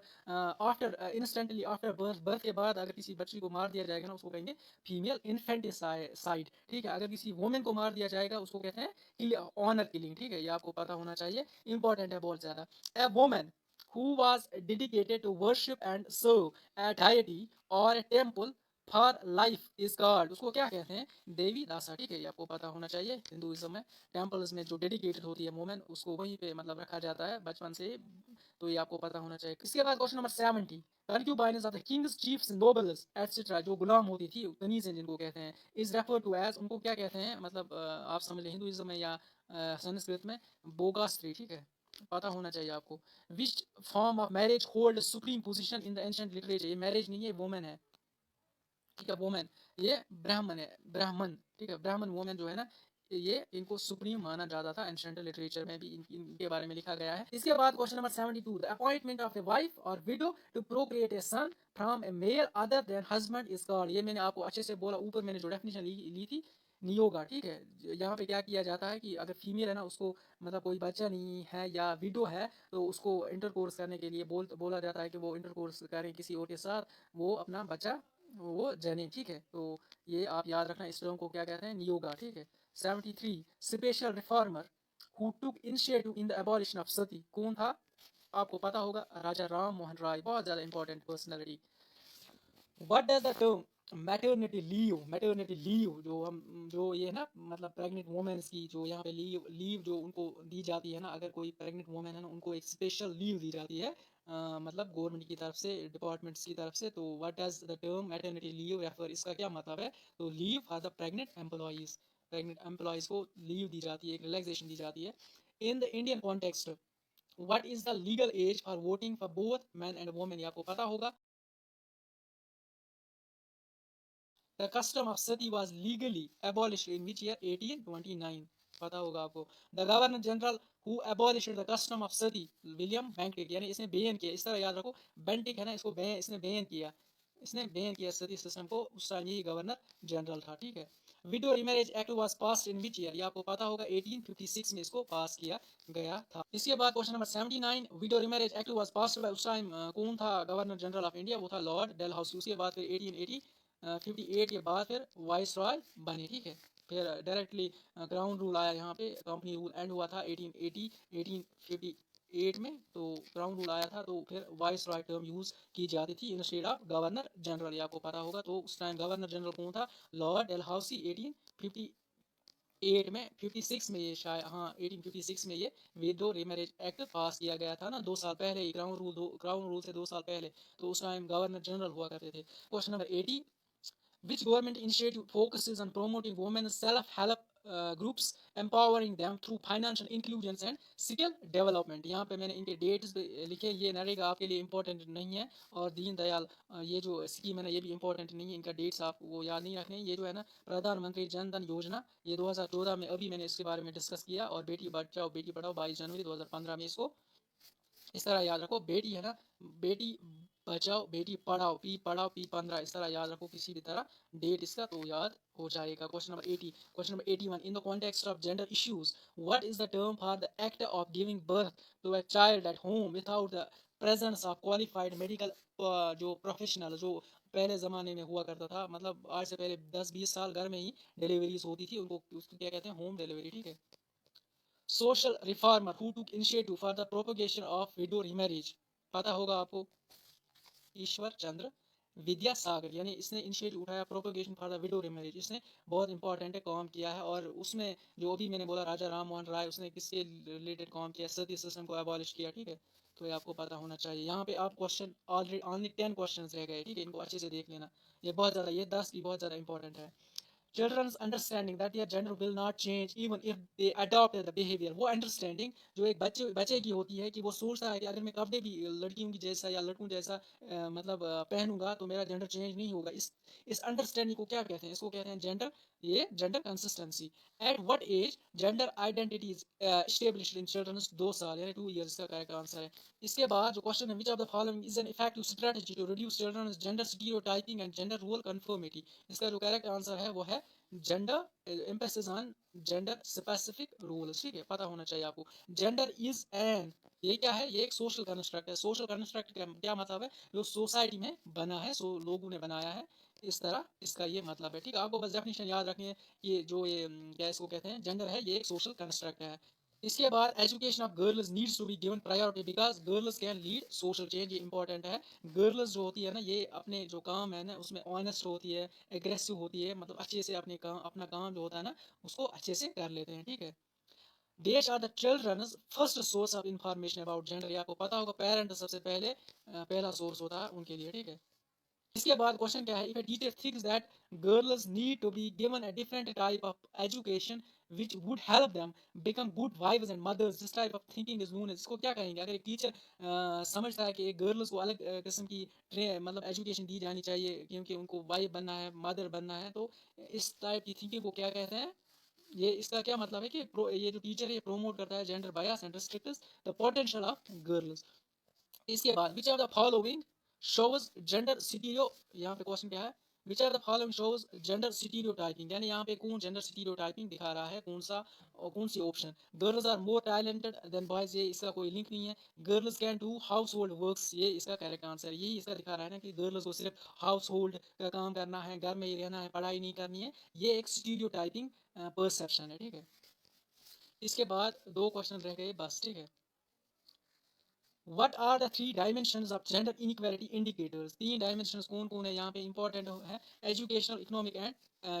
Speaker 1: after instantly after birth, birth के बाद अगर किसी बच्ची को मार दिया जाएगा ना, उसको कहेंगे फीमेल इन्फेंटिसाइड, ठीक है। अगर किसी वुमेन को मार दिया जाएगा, उसको कहते हैं ऑनर किलिंग, ठीक है, ये आपको पता होना चाहिए, इंपॉर्टेंट है बहुत ज़्यादा। ए women who was dedicated to worship and serve a deity or a temple for life is God, उसको क्या कहते हैं, देवी दासा, ठीक है, ये आपको पता होना चाहिए। हिंदुइज्म में टेम्पल्स में जो डेडिकेटेड होती है वुमेन, उसको वहीं पे मतलब रखा जाता है बचपन से, तो ये आपको पता होना चाहिए। इसके बाद question number 70, concubines of the kings chiefs nobles etcetera, जो गुलाम होती थी कनीज़ें जिनको कहते हैं, इज रेफर टू एज, उनको क्या कहते हैं, मतलब आप समझ लें हिंदुइज्म में या संस्कृत में बोगा स्त्री, ठीक है, पता होना चाहिए आपको। Which form of marriage hold supreme position in the ancient literature, ये मैरिज नहीं है, वुमेन है, ठीक है, वुमेन, ये ब्राह्मण है, ब्राह्मण, ठीक है, ब्राह्मण वुमेन जो है ना, ये इनको सुप्रीम माना जाता था, एंशिएंट लिटरेचर में भी इनके बारे में लिखा गया है। इसके बाद question number 72, the appointment of a wife or widow to procreate a son from a male other than husband is called, ये मैंने आपको अच्छे से बोला, ऊपर मैंने जो डेफिनेशन ली थी, नियोगा, ठीक है। यहाँ पे क्या किया जाता है कि अगर फीमेल है ना, उसको मतलब कोई बच्चा नहीं है या विडो है, तो उसको इंटरकोर्स करने के लिए बोला जाता है कि वो इंटरकोर्स करें किसी और के साथ, वो अपना बच्चा वो जने, ठीक है, तो ये आप याद रखना, इस टर्म को क्या कहते हैं, नियोगा, ठीक है। 73, special reformer who took initiative in the abolition of sati, कौन था, आपको पता होगा, राजा राम मोहन राय, बहुत ज़्यादा important personality. What does the term maternity leave जो हम जो ये है ना, मतलब प्रेग्नेंट वुमेन्स की जो यहाँ पे लीव जो उनको दी जाती है ना, अगर कोई प्रेग्नेंट वुमेन है ना, उनको एक स्पेशल लीव दी जाती है, मतलब गवर्नमेंट की तरफ से, डिपार्टमेंट्स की तरफ से। तो what does the term maternity leave refer, इसका क्या मतलब है, तो leave for the pregnant employees को लीव दी जाती है, एक रिलैक्सेशन दी जाती है। In the Indian context, what is the legal age for voting for both man and women, ये आपको पता होगा। The custom of sati was legally abolished in which year? 1829, पता होगा आपको। The governor general who abolished the custom of sati, William Bentinck, यानी इसने बैन किया, इस तरह याद रखो, बेंटिक है ना, इसको इसने बैन किया, इसने बैन किया सती सिस्टम को, उस टाइम यही गवर्नर जनरल था, ठीक है। Widow remarriage act was passed in which year? ये आपको पता होगा 1856 में इसको पास किया गया था। इसके बाद question number 79, widow remarriage act was passed by, उस टाइम कौन था गवर्नर जनरल ऑफ इंडिया? वो था लॉर्ड डेलहाउसी। उसके बाद फिर 1858 के बाद फिर वाइस रॉय बने, ठीक है। फिर डायरेक्टली ग्राउंड रूल आया, यहाँ पे कंपनी रूल एंड हुआ था 1880 1858 में, तो ग्राउंड रूल आया था, तो फिर वाइस रॉय टर्म यूज की जाती थी इंस्टेड ऑफ गवर्नर जनरल, ये आपको पता होगा। तो उस टाइम गवर्नर जनरल कौन था? Lord Dalhousie. 1858 में 56 में ये शायद, हाँ 1856 में ये विडो रिमैरेज एक्ट पास किया गया था ना, 2 साल पहले ही, ग्राउंड रूल से 2 साल पहले, तो उस टाइम गवर्नर जनरल हुआ करते थे। Question number 80, which government initiative focuses on promoting women's self-help groups, empowering them through financial inclusion and skill development? यहाँ पे मैंने इनके डेट्स लिखे, ये नरेगा आपके लिए इंपॉर्टेंट नहीं है, और दीन दयाल ये जो स्कीम है ना, ये भी इंपॉर्टेंट नहीं है, इनका डेट्स आप वो याद नहीं रखने। ये जो है ना प्रधानमंत्री जन धन योजना, ये 2014 में अभी मैंने इसके बारे में डिस्कस किया, और बेटी बचाओ बेटी पढ़ाओ 22 जनवरी 2015 में इसको इस तरह याद रखो। बेटी है ना, बेटी बचाओ बेटी पढ़ाओ, पी 15, इस तरह याद रखो किसी भी तरह डेट इसका, तो याद हो जाएगा। Question number 80, question number 81, in the context of gender issues what is the term for the act of giving birth to a child at home without the presence of qualified medical जो प्रोफेशनल, जो पहले ज़माने में हुआ करता था, मतलब आज से पहले 10-20 साल घर में ही डिलीवरीज होती थी, उनको उसको क्या कहते हैं? होम डिलीवरी, ठीक है। Social reformer who took initiative for the propagation of widow remarriage, पता होगा आपको, ईश्वर चंद्र विद्यासागर, यानी इसने इनिशिएटिव उठाया propagation for the widow remarriage. इसने बहुत इंपॉर्टेंट काम किया है, और उसमें जो अभी मैंने बोला राजा राम मोहन राय, उसने किसके रिलेटेड काम किया? सती सिस्टम को एबॉलिश किया, ठीक है। तो ये आपको पता होना चाहिए। यहाँ पे आप क्वेश्चन ऑलरेडी ओनली 10 क्वेश्चन रह गए, ठीक है, इनको अच्छे से देख लेना। ये बहुत ज़्यादा, ये 10 भी बहुत ज़्यादा इंपॉर्टेंट है। Children's understanding that their gender will not change even if they adopt the behavior, वो understanding जो एक बच्चे की होती है, कि वो सोचता है कि अगर मैं कपड़े भी लड़कियों की जैसा या लड़कों जैसा मतलब पहनूंगा, तो मेरा जेंडर चेंज नहीं होगा। इस अंडरस्टैंडिंग को क्या कहते हैं? इसको कहते हैं जेंडर, ये gender consistency. At what age gender identity is established in childrens? 2 साल, यानी 2 years का करेक्ट आंसर है। इसके बाद जो क्वेश्चन है, which of the following is an effective strategy to reduce children's gender stereotyping and gender role conformity? इसका जो करेक्ट आंसर है वो है gender emphasis on gender specific rules, ठीक है, पता होना चाहिए आपको। जेंडर इज एन, ये क्या है? ये एक सोशल कंस्ट्रक्ट है। सोशल कंस्ट्रक्ट का क्या मतलब है? जो सोसाइटी में बना है, लोगों ने बनाया है, इस तरह इसका ये मतलब है, ठीक है। आपको बस डेफिनेशन याद रखनी है, ये जो ये क्या इसको कहते हैं? जेंडर है, ये एक सोशल कंस्ट्रक्ट है। इसके बाद education of girls needs to be given priority because girls can lead social change, ये इंपॉर्टेंट है। गर्ल्स जो होती है ना, ये अपने जो काम है ना, उसमें ऑनेस्ट होती है, एग्रेसिव होती है, मतलब अच्छे से अपना काम जो होता है ना, उसको अच्छे से कर लेते हैं, ठीक है। These are the children's first source of information about gender, ये आपको पता होगा, पेरेंट सबसे पहले पहला सोर्स होता है उनके लिए, ठीक है। इसके बाद क्वेश्चन क्या है? If a teacher thinks that girls need to be given a different type of education which would help them become good wives and mothers, this type of thinking is known as, इसको क्या कहेंगे? अगर एक टीचर समझता है कि एक गर्ल्स को अलग किस्म की मतलब एजुकेशन दी जानी चाहिए, क्योंकि उनको वाइफ बनना है, मदर बनना है, तो इस टाइप की थिंकिंग को क्या कहते हैं? ये इसका क्या मतलब है कि ये जो टीचर है, ये प्रोमोट करता है gender bias and restricts the potential of girls. इसके बाद which are the following shows gender stereo, यहाँ पे क्वेश्चन क्या है? Which are the following shows gender stereotyping, यानी यहाँ पे कौन जेंडर स्टीरियोटाइपिंग दिखा रहा है? कौन सा और कौन सी option? Girls are more talented than boys, ये इसका कोई लिंक नहीं है। Girls can do household works, ये इसका करेक्ट आंसर है। यही इसका दिखा रहा है ना, कि गर्ल्स को सिर्फ हाउस होल्ड का काम करना है, घर में ही रहना है, पढ़ाई नहीं करनी है, ये एक स्टीरियोटाइपिंग परसेप्शन है, ठीक है। इसके बाद 2 क्वेश्चन रह गए बस, ठीक है। What are the 3 dimensions of gender inequality indicators? 3 dimensions कौन कौन है यहाँ पे? इंपॉर्टेंट है एजुकेशनल, इकोनॉमिक एंड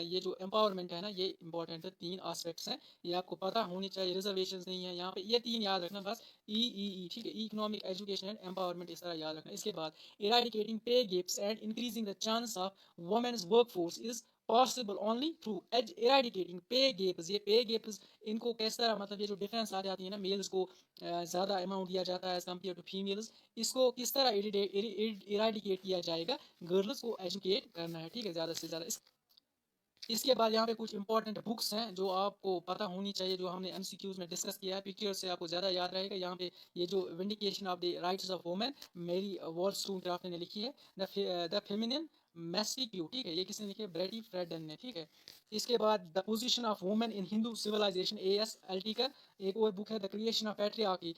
Speaker 1: ये जो एम्पावरमेंट है ना, ये इंपॉर्टेंट है। 3 एस्पेक्ट्स हैं, ये आपको पता होनी चाहिए। रिजर्वेशन नहीं है यहाँ पे, ये 3 याद रखना बस। ठीक है, इकोनॉमिक, एजुकेशन एंड एम्पावरमेंट, इस तरह याद रखना। इसके बाद eradicating pay gaps and increasing the chance of women's workforce is possible only through eradicating pay gaps. ये पे गैप्स इनको किस तरह, मतलब ये जो डिफरेंस आ जाती है ना, मेल्स को ज़्यादा अमाउंट दिया जाता है एज कम्पेयर टू फीमेल्स, इसको किस तरह इराडिकेट किया जाएगा? गर्ल्स को एजुकेट करना है, ठीक है, ज़्यादा से ज़्यादा। इसके बाद यहाँ पे कुछ इंपॉर्टेंट बुक्स हैं जो आपको पता होनी चाहिए, जो हमने एमसीक्यूज में डिस्कस किया है। पिक्चर से आपको ज़्यादा याद रहेगा। यहाँ पे ये जो vindication of the rights of women, मेरी वॉल्स टू क्राफ्ट ने लिखी है। द फेमिनिन मैस्टिक्यू, ठीक है, ये किसने लिखी है? ब्रेटी फ्रेडन ने, ठीक है। इसके बाद the position of women in Hindu civilisation, A S Altekar. एक और बुक है the creation of patriarchy,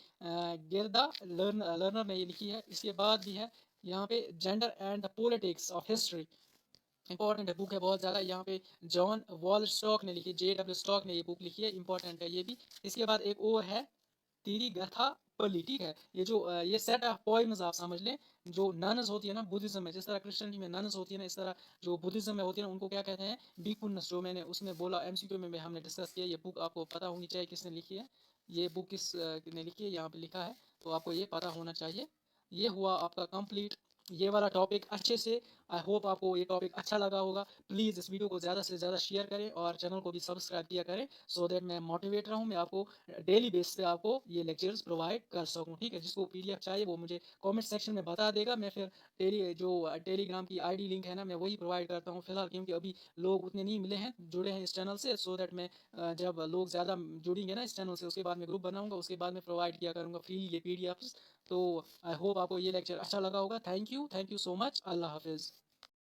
Speaker 1: Gerda Lerner ने ये लिखी है। इसके बाद भी है यहाँ पे gender and the politics of history, important है, बुक है बहुत ज़्यादा। यहाँ पे जॉन वॉल स्टॉक ने लिखी, JW स्टॉक ने ये बुक लिखी है, इंपॉर्टेंट है ये भी। इसके बाद एक और है तीरी गथा पली, ठीक है। ये जो ये सेट ऑफ पोइम्स आप समझ लें, जो नन्स होती है ना बुद्धिज्म में, जिस तरह क्रिश्चियनिटी में नन्स होती है ना, इस तरह जो बुद्धिज्म में होती है ना, उनको क्या कहते हैं? बीकुन्नस, जो मैंने उसमें बोला MCQ में हमने डिस्कस किया। ये बुक आपको पता होनी चाहिए किसने लिखी है, ये बुक किस ने लिखी है, यहाँ पे लिखा है, तो आपको ये पता होना चाहिए। ये हुआ आपका कंप्लीट ये वाला टॉपिक अच्छे से। आई होप आपको ये टॉपिक अच्छा लगा होगा। प्लीज़ इस वीडियो को ज़्यादा से ज़्यादा शेयर करें और चैनल को भी सब्सक्राइब किया करें, सो दैट मैं मोटिवेट रहूँ, मैं आपको डेली बेस पे आपको ये लेक्चर्स प्रोवाइड कर सकूँ, ठीक है। जिसको PDF चाहिए वो मुझे कमेंट सेक्शन में बता देगा, मैं फिर टेलीग्राम की ID लिंक है ना, मैं वही प्रोवाइड करता हूँ फिलहाल, क्योंकि अभी लोग उतने नहीं मिले हैं जुड़े हैं इस चैनल से, सो दैट मैं जब लोग ज़्यादा जुड़ेंगे ना इस चैनल से, उसके बाद मैं ग्रुप बनाऊंगा, उसके बाद मैं प्रोवाइड किया करूँगा फ्री ये PDFs। तो आई होप आपको ये लेक्चर अच्छा लगा होगा। Thank you so much. अल्लाह हाफिज़।